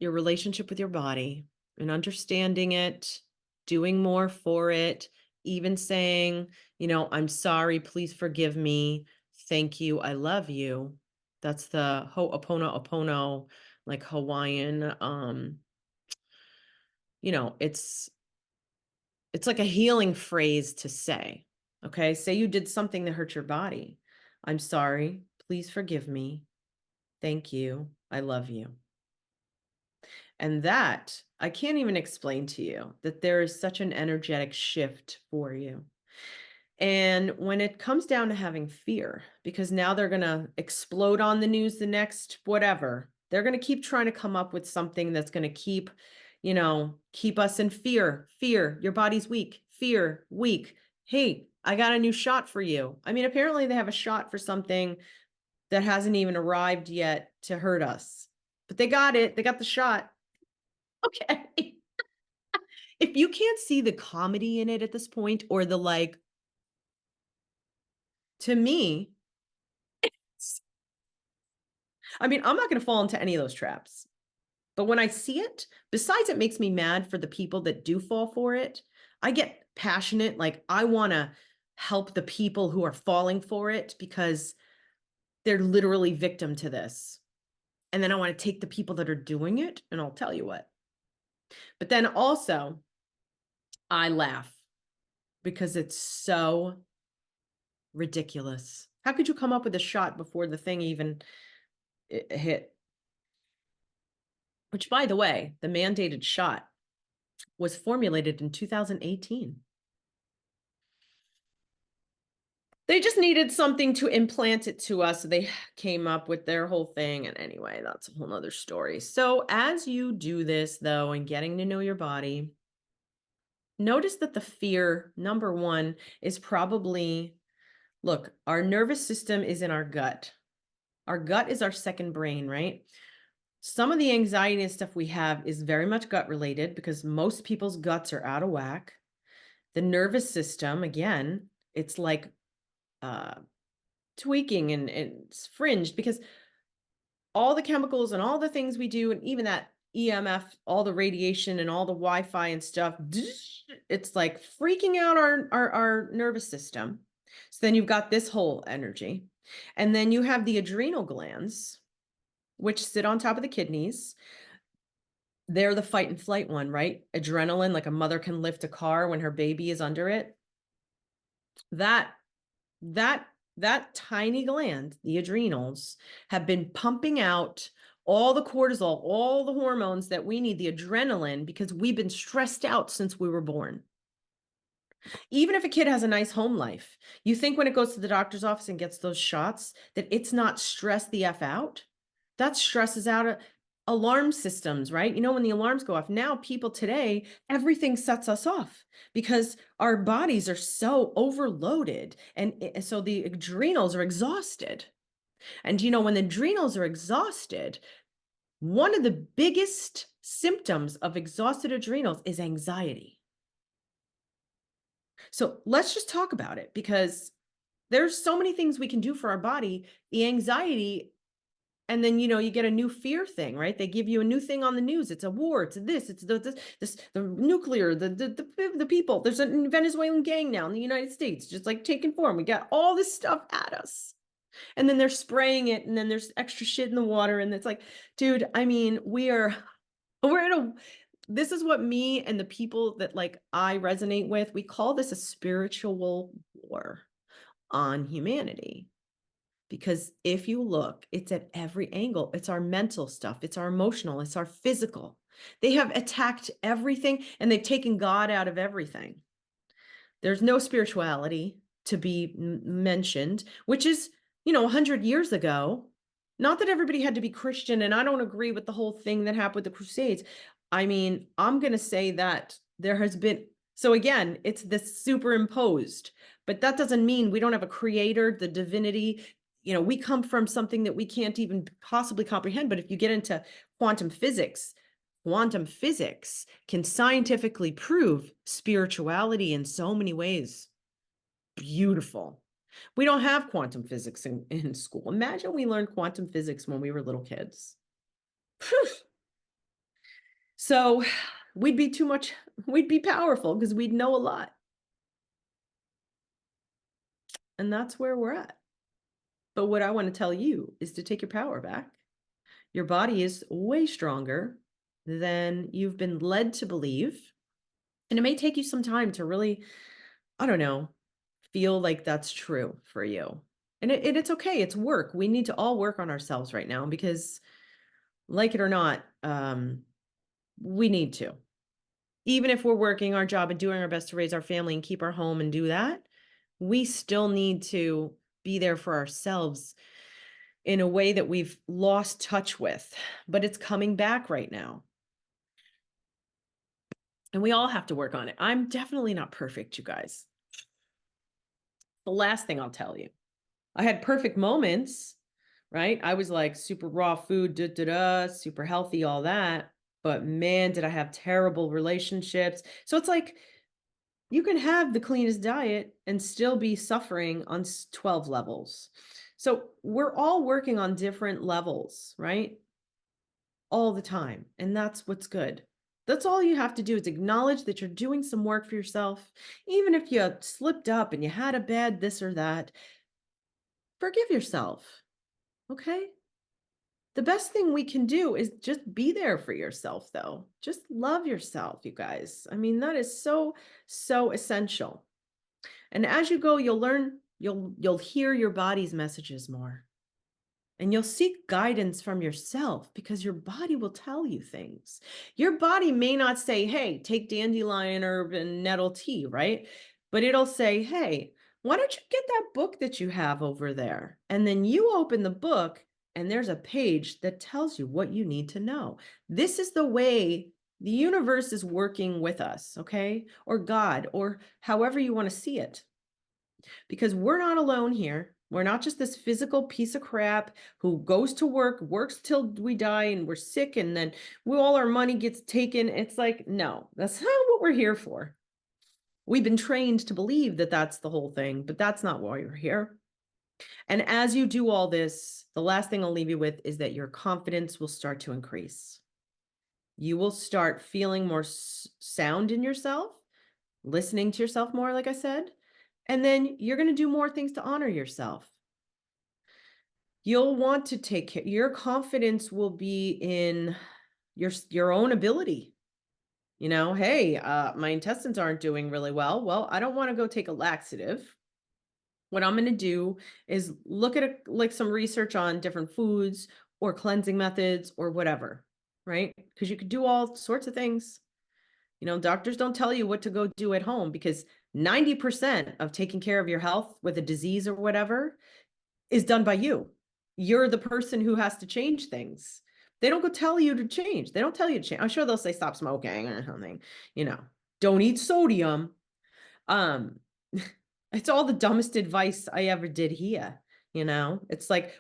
A: your relationship with your body and understanding it, doing more for it, even saying, I'm sorry, please forgive me, thank you, I love you. That's the ho'oponopono, like Hawaiian. It's like a healing phrase to say. Okay, say you did something that hurt your body. I'm sorry, please forgive me, thank you, I love you. And that, I can't even explain to you that there is such an energetic shift for you. And when it comes down to having fear, because now they're going to explode on the news the next whatever, they're going to keep trying to come up with something that's going to keep us in fear. Fear, your body's weak. Fear, weak. Hey, I got a new shot for you. Apparently they have a shot for something that hasn't even arrived yet to hurt us. But they got it. They got the shot. Okay. If you can't see the comedy in it at this point, or the, like, to me, I'm not going to fall into any of those traps. But when I see it, besides it makes me mad for the people that do fall for it, I get passionate. Like, I want to help the people who are falling for it because they're literally victim to this. And then I want to take the people that are doing it, and I'll tell you what. But then also, I laugh because it's so ridiculous. How could you come up with a shot before the thing even hit? Which, by the way, the mandated shot was formulated in 2018. They just needed something to implant it to us. So they came up with their whole thing. And anyway, that's a whole nother story. So as you do this, though, and getting to know your body, notice that the fear, number one, is probably, look, our nervous system is in our gut. Our gut is our second brain, right? Some of the anxiety and stuff we have is very much gut related because most people's guts are out of whack. The nervous system, again, it's like tweaking and it's fringed because all the chemicals and all the things we do, and even that EMF, all the radiation and all the Wi-Fi and stuff, it's like freaking out our nervous system. So then you've got this whole energy. And then you have the adrenal glands, which sit on top of the kidneys. They're the fight and flight one, right? Adrenaline, like a mother can lift a car when her baby is under it. That tiny gland, the adrenals, have been pumping out all the cortisol, all the hormones that we need, the adrenaline, because we've been stressed out since we were born. Even if a kid has a nice home life, you think when it goes to the doctor's office and gets those shots that it's not stressed the F out? That stresses out alarm systems, right? You know, when the alarms go off, now people today, everything sets us off because our bodies are so overloaded. And so the adrenals are exhausted. And you know, when the adrenals are exhausted, one of the biggest symptoms of exhausted adrenals is anxiety. So let's just talk about it because there's so many things we can do for our body. The anxiety, and then you know you get a new fear thing, right? They give you a new thing on the news. It's a war. It's this. It's the nuclear. The people. There's a Venezuelan gang now in the United States, just like taking form. We got all this stuff at us, and then they're spraying it, and then there's extra shit in the water, and it's like, dude. I mean, we're in a. This is what me and the people that like I resonate with. We call this a spiritual war on humanity. Because if you look, it's at every angle. It's our mental stuff, it's our emotional, it's our physical. They have attacked everything and they've taken God out of everything. There's no spirituality to be mentioned, which is, you know, 100 years ago. Not that everybody had to be Christian, and I don't agree with the whole thing that happened with the Crusades. I mean, I'm going to say that there has been, so again, it's this superimposed, but that doesn't mean we don't have a creator, the divinity. You know, we come from something that we can't even possibly comprehend. But if you get into quantum physics can scientifically prove spirituality in so many ways. Beautiful. We don't have quantum physics in school. Imagine we learned quantum physics when we were little kids. So we'd be powerful because we'd know a lot. And that's where we're at. But what I want to tell you is to take your power back. Your body is way stronger than you've been led to believe. And it may take you some time to really, I don't know, feel like that's true for you. And it's okay. It's work. We need to all work on ourselves right now because, like it or not, we need to. Even if we're working our job and doing our best to raise our family and keep our home and do that, we still need to be there for ourselves in a way that we've lost touch with, but it's coming back right now. And we all have to work on it. I'm definitely not perfect, you guys. The last thing I'll tell you, I had perfect moments, right? I was like super raw food, super healthy, all that. But man, did I have terrible relationships. So it's like you can have the cleanest diet and still be suffering on 12 levels. So we're all working on different levels, right? All the time. And that's what's good. That's all you have to do is acknowledge that you're doing some work for yourself. Even if you slipped up and you had a bad this or that, forgive yourself. Okay? The best thing we can do is just be there for yourself, though. Just love yourself, you guys. I mean, that is so, so essential. And as you go, you'll learn, you'll hear your body's messages more. And you'll seek guidance from yourself because your body will tell you things. Your body may not say, hey, take dandelion herb and nettle tea, right? But it'll say, hey, why don't you get that book that you have over there? And then you open the book and there's a page that tells you what you need to know. This is the way the universe is working with us, okay? Or God, or however you want to see it. Because we're not alone here. We're not just this physical piece of crap who goes to work, works till we die and we're sick and then all our money gets taken. It's like, no, that's not what we're here for. We've been trained to believe that that's the whole thing, but that's not why you're here. And as you do all this, the last thing I'll leave you with is that your confidence will start to increase. You will start feeling more sound in yourself, listening to yourself more, like I said. And then you're going to do more things to honor yourself. You'll want to take care. Your confidence will be in your own ability. You know, hey, my intestines aren't doing really well. Well, I don't want to go take a laxative. What I'm going to do is look at like some research on different foods or cleansing methods or whatever, right? Because you could do all sorts of things. You know, doctors don't tell you what to go do at home because 90% of taking care of your health with a disease or whatever is done by you. You're the person who has to change things. They don't go tell you to change. They don't tell you to change. I'm sure they'll say stop smoking or something, don't eat sodium. Um, it's all the dumbest advice I ever did hear. It's like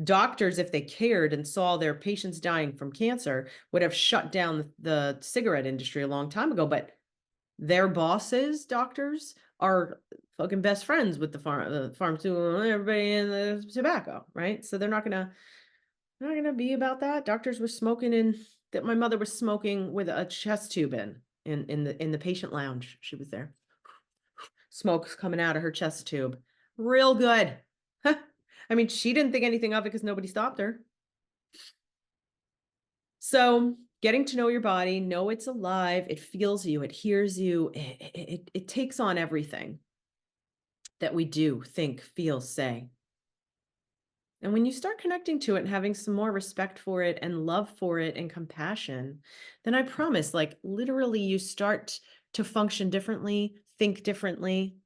A: doctors, if they cared and saw their patients dying from cancer, would have shut down the cigarette industry a long time ago. But their bosses, doctors, are fucking best friends with the pharmaceutical, everybody in the tobacco, right? So they're not gonna be about that. Doctors were smoking in that my mother was smoking with a chest tube in the patient lounge. She was there. Smoke's coming out of her chest tube. Real good. I mean, she didn't think anything of it because nobody stopped her. So getting to know your body, know it's alive, it feels you, it hears you, it takes on everything that we do, think, feel, say. And when you start connecting to it and having some more respect for it and love for it and compassion, then I promise, like literally, you start to function differently, think differently,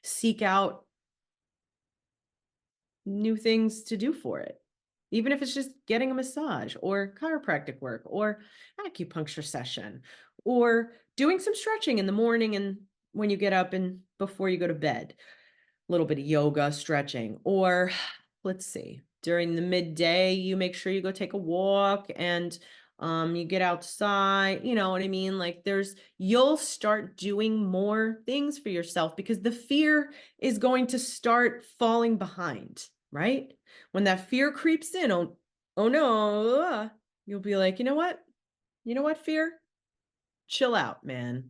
A: seek out new things to do for it. Even if it's just getting a massage or chiropractic work or acupuncture session or doing some stretching in the morning and when you get up and before you go to bed, a little bit of yoga, stretching, or let's see, during the midday, you make sure you go take a walk and you get outside, you know what I mean? Like you'll start doing more things for yourself because the fear is going to start falling behind, right? When that fear creeps in, oh no, you'll be like, you know what? You know what, fear? Chill out, man.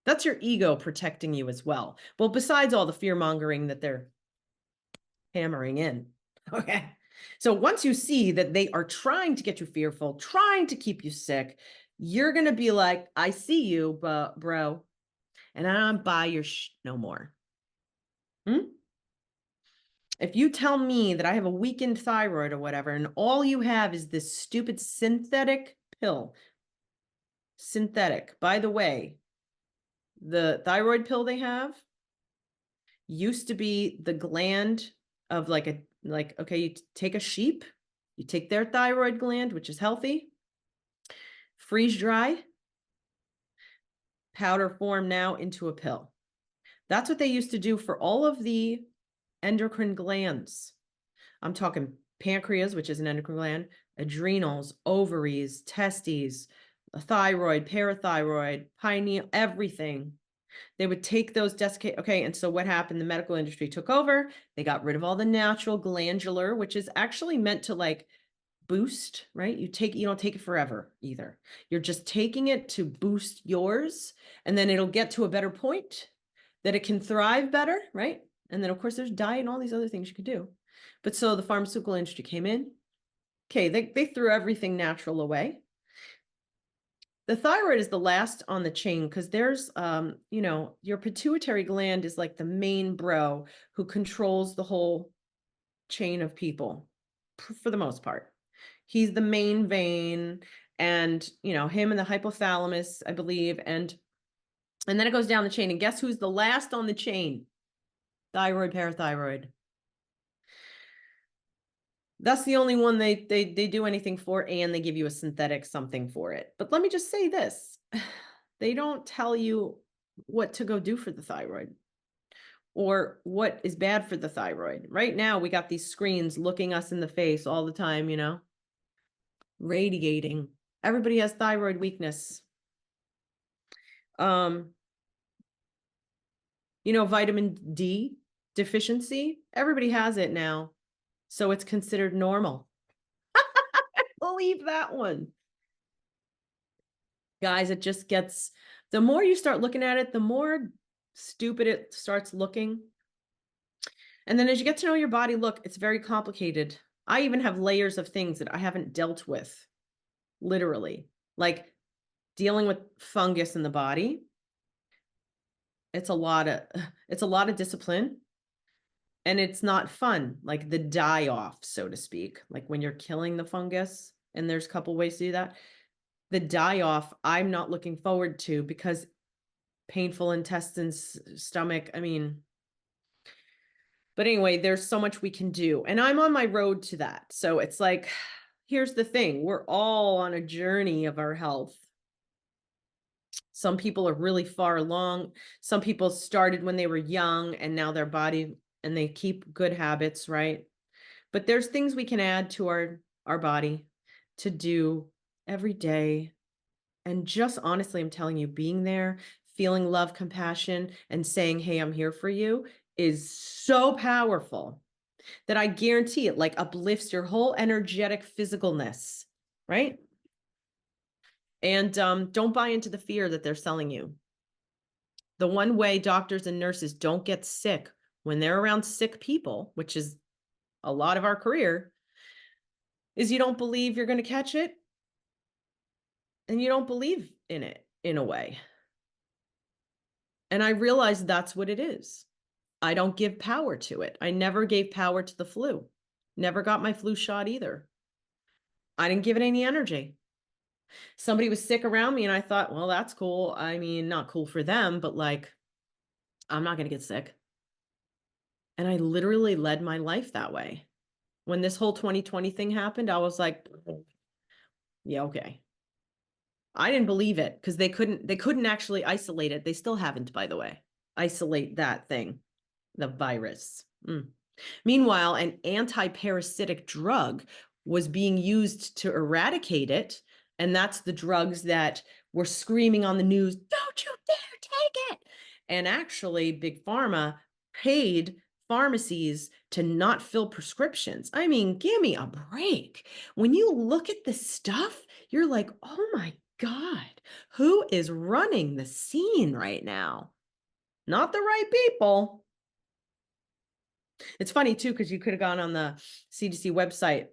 A: That's your ego protecting you as well. Well, besides all the fear mongering that they're hammering in. Okay. So once you see that they are trying to get you fearful, trying to keep you sick, you're going to be like, I see you, but bro, and I don't buy your no more. If you tell me that I have a weakened thyroid or whatever, and all you have is this stupid synthetic pill, synthetic, by the way, the thyroid pill they have used to be the gland of okay, you take a sheep, you take their thyroid gland, which is healthy, freeze dry, powder form now into a pill. That's what they used to do for all of the endocrine glands. I'm talking pancreas, which is an endocrine gland, adrenals, ovaries, testes, thyroid, parathyroid, pineal, everything. They would take those desiccated. Okay, and so what happened? The medical industry took over. They got rid of all the natural glandular, which is actually meant to like boost, right? You don't take it forever either. You're just taking it to boost yours, and then it'll get to a better point that it can thrive better, right? And then of course there's diet and all these other things you could do. But so the pharmaceutical industry came in. Okay, they threw everything natural away. The thyroid is the last on the chain because there's, your pituitary gland is like the main bro who controls the whole chain of people for the most part. He's the main vein and, him and the hypothalamus, I believe. And then it goes down the chain. And guess who's the last on the chain? Thyroid, parathyroid. That's the only one they do anything for, and they give you a synthetic something for it. But let me just say this. They don't tell you what to go do for the thyroid or what is bad for the thyroid. Right now, we got these screens looking us in the face all the time, radiating. Everybody has thyroid weakness. Vitamin D deficiency, everybody has it now. So it's considered normal. Believe that one. Guys, it just gets, the more you start looking at it, the more stupid it starts looking. And then as you get to know your body, look, it's very complicated. I even have layers of things that I haven't dealt with, literally, like dealing with fungus in the body. It's a lot of discipline. And it's not fun, like the die off, so to speak, like when you're killing the fungus, and there's a couple ways to do that. The die off, I'm not looking forward to because painful intestines, stomach. I mean, but anyway, there's so much we can do. And I'm on my road to that. So it's like, here's the thing, we're all on a journey of our health. Some people are really far along. Some people started when they were young and now their body and they keep good habits, right? But there's things we can add to our body to do every day. And just honestly, I'm telling you, being there, feeling love, compassion, and saying, "Hey, I'm here for you," is so powerful that I guarantee it like uplifts your whole energetic physicalness, right? And don't buy into the fear that they're selling you. The one way doctors and nurses don't get sick when they're around sick people, which is a lot of our career, is you don't believe you're going to catch it and you don't believe in it in a way. And I realize that's what it is. I don't give power to it. I never gave power to the flu. Never got my flu shot either. I didn't give it any energy. Somebody was sick around me and I thought, well, that's cool. I mean, not cool for them, but like, I'm not going to get sick. And I literally led my life that way. When this whole 2020 thing happened, I was like, yeah, okay. I didn't believe it because they couldn't actually isolate it. They still haven't, by the way, isolate that thing, the virus. Meanwhile, an anti-parasitic drug was being used to eradicate it. And that's the drugs that were screaming on the news, don't you dare take it. And actually, Big Pharma paid pharmacies to not fill prescriptions. I mean, give me a break. When you look at this stuff, you're like, oh my God, who is running the scene right now? Not the right people. It's funny too, because you could have gone on the CDC website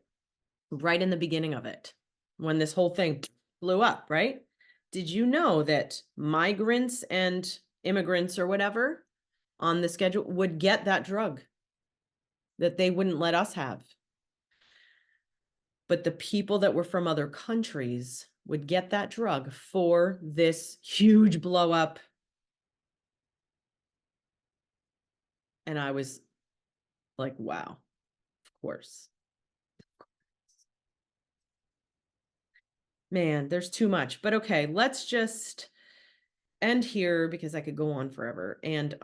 A: right in the beginning of it when this whole thing blew up, right? Did you know that migrants and immigrants or whatever on the schedule would get that drug that they wouldn't let us have? But the people that were from other countries would get that drug for this huge blow up. And I was like, wow, of course. Man, there's too much. But okay, let's just end here because I could go on forever and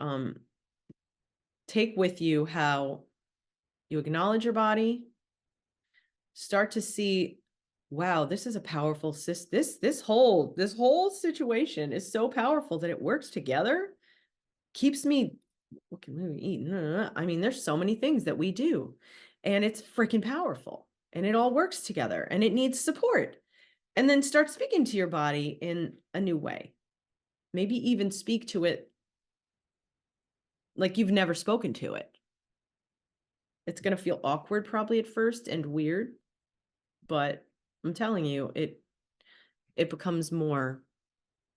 A: take with you how you acknowledge your body, start to see, wow, this is a powerful this whole situation is so powerful that it works together, keeps me, what can we eat? I mean, there's so many things that we do and it's freaking powerful and it all works together and it needs support. And then start speaking to your body in a new way. Maybe even speak to it like you've never spoken to it. It's going to feel awkward probably at first and weird, but I'm telling you, it becomes more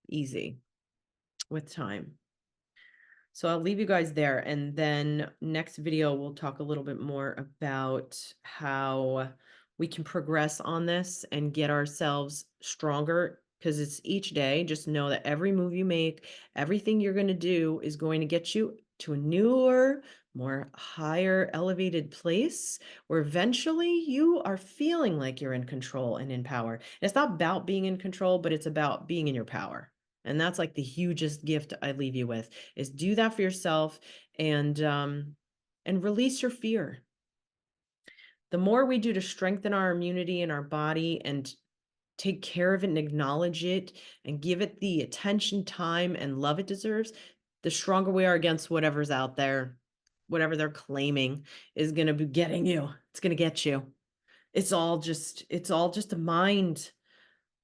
A: easy with time. So I'll leave you guys there. And then next video, we'll talk a little bit more about how we can progress on this and get ourselves stronger, because it's each day. Just know that every move you make, everything you're going to do is going to get you to a newer, more higher elevated place where eventually you are feeling like you're in control and in power. And it's not about being in control, but it's about being in your power. And that's like the hugest gift I leave you with, is do that for yourself and release your fear. The more we do to strengthen our immunity in our body and take care of it and acknowledge it and give it the attention, time, and love it deserves, the stronger we are against whatever's out there, whatever they're claiming is going to be getting you. It's going to get you. It's all just a mind.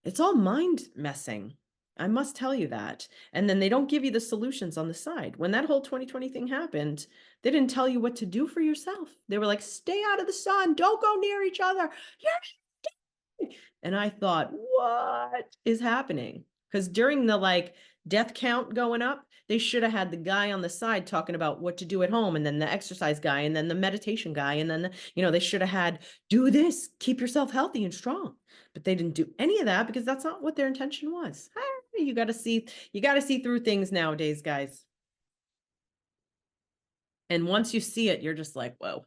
A: It's all mind messing. I must tell you that. And then they don't give you the solutions on the side. When that whole 2020 thing happened, they didn't tell you what to do for yourself. They were like, stay out of the sun. Don't go near each other. And I thought, what is happening? Because during the like death count going up, they should have had the guy on the side talking about what to do at home, and then the exercise guy, and then the meditation guy, and then they should have had, do this, keep yourself healthy and strong. But they didn't do any of that because that's not what their intention was. You got to see through things nowadays, guys. And once you see it, you're just like, whoa,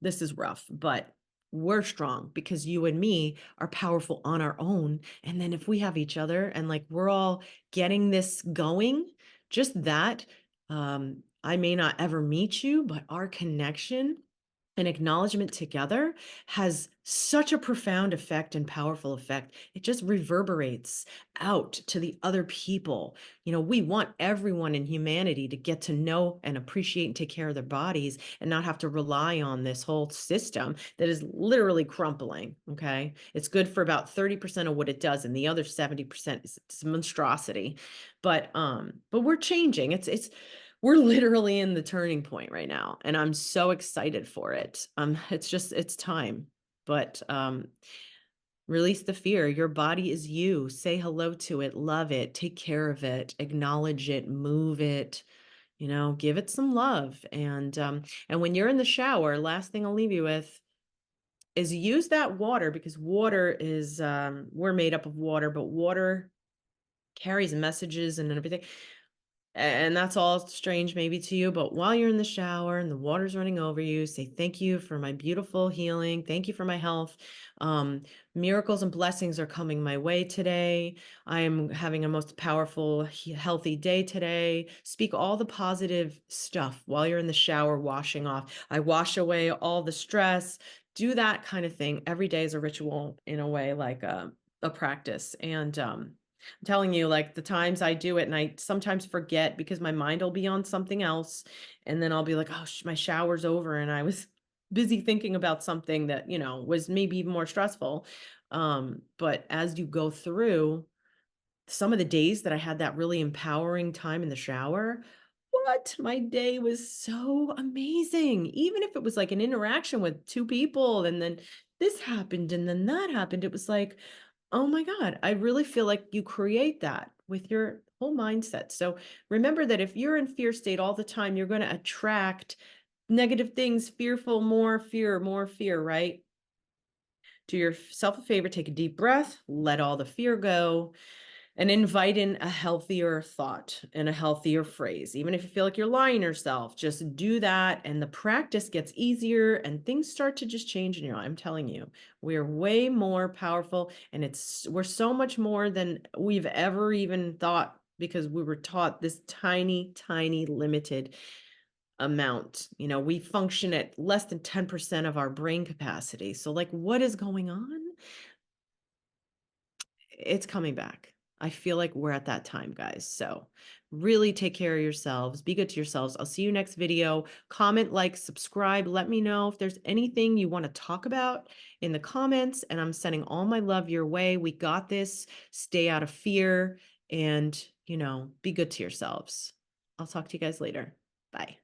A: this is rough, but we're strong because you and me are powerful on our own. And then if we have each other and like we're all getting this going, just that, I may not ever meet you, but our connection and acknowledgement together has such a profound effect and powerful effect. It just reverberates out to the other people. We want everyone in humanity to get to know and appreciate and take care of their bodies and not have to rely on this whole system that is literally crumpling. Okay. It's good for about 30% of what it does, and the other 70% is it's monstrosity. But we're changing. We're literally in the turning point right now, and I'm so excited for it. It's time. But release the fear. Your body is you. Say hello to it, love it, take care of it, acknowledge it, move it, give it some love. And when you're in the shower, last thing I'll leave you with is use that water, because water is we're made up of water, but water carries messages and everything. And that's all strange maybe to you, but while you're in the shower and the water's running over you, say, thank you for my beautiful healing. Thank you for my health. Um, Miracles and blessings are coming my way today. I am having a most powerful, healthy day today. Speak all the positive stuff while you're in the shower, washing off. I wash away all the stress. Do that kind of thing every day as a ritual, in a way, like a practice. And I'm telling you, like, the times I do it and I sometimes forget because my mind will be on something else. And then I'll be like, oh, my shower's over. And I was busy thinking about something that, was maybe even more stressful. But as you go through some of the days that I had that really empowering time in the shower, what? My day was so amazing. Even if it was like an interaction with two people and then this happened and then that happened, it was like, oh my God, I really feel like you create that with your whole mindset. So remember that if you're in fear state all the time, you're going to attract negative things, fearful, more fear, right? Do yourself a favor, take a deep breath, let all the fear go, and invite in a healthier thought and a healthier phrase. Even if you feel like you're lying to yourself, just do that. And the practice gets easier and things start to just change in your life. I'm telling you, we're way more powerful, and we're so much more than we've ever even thought, because we were taught this tiny, tiny, limited amount. We function at less than 10% of our brain capacity. So, like, what is going on? It's coming back. I feel like we're at that time, guys. So really take care of yourselves. Be good to yourselves. I'll see you next video. Comment, like, subscribe. Let me know if there's anything you want to talk about in the comments. And I'm sending all my love your way. We got this. Stay out of fear and, be good to yourselves. I'll talk to you guys later. Bye.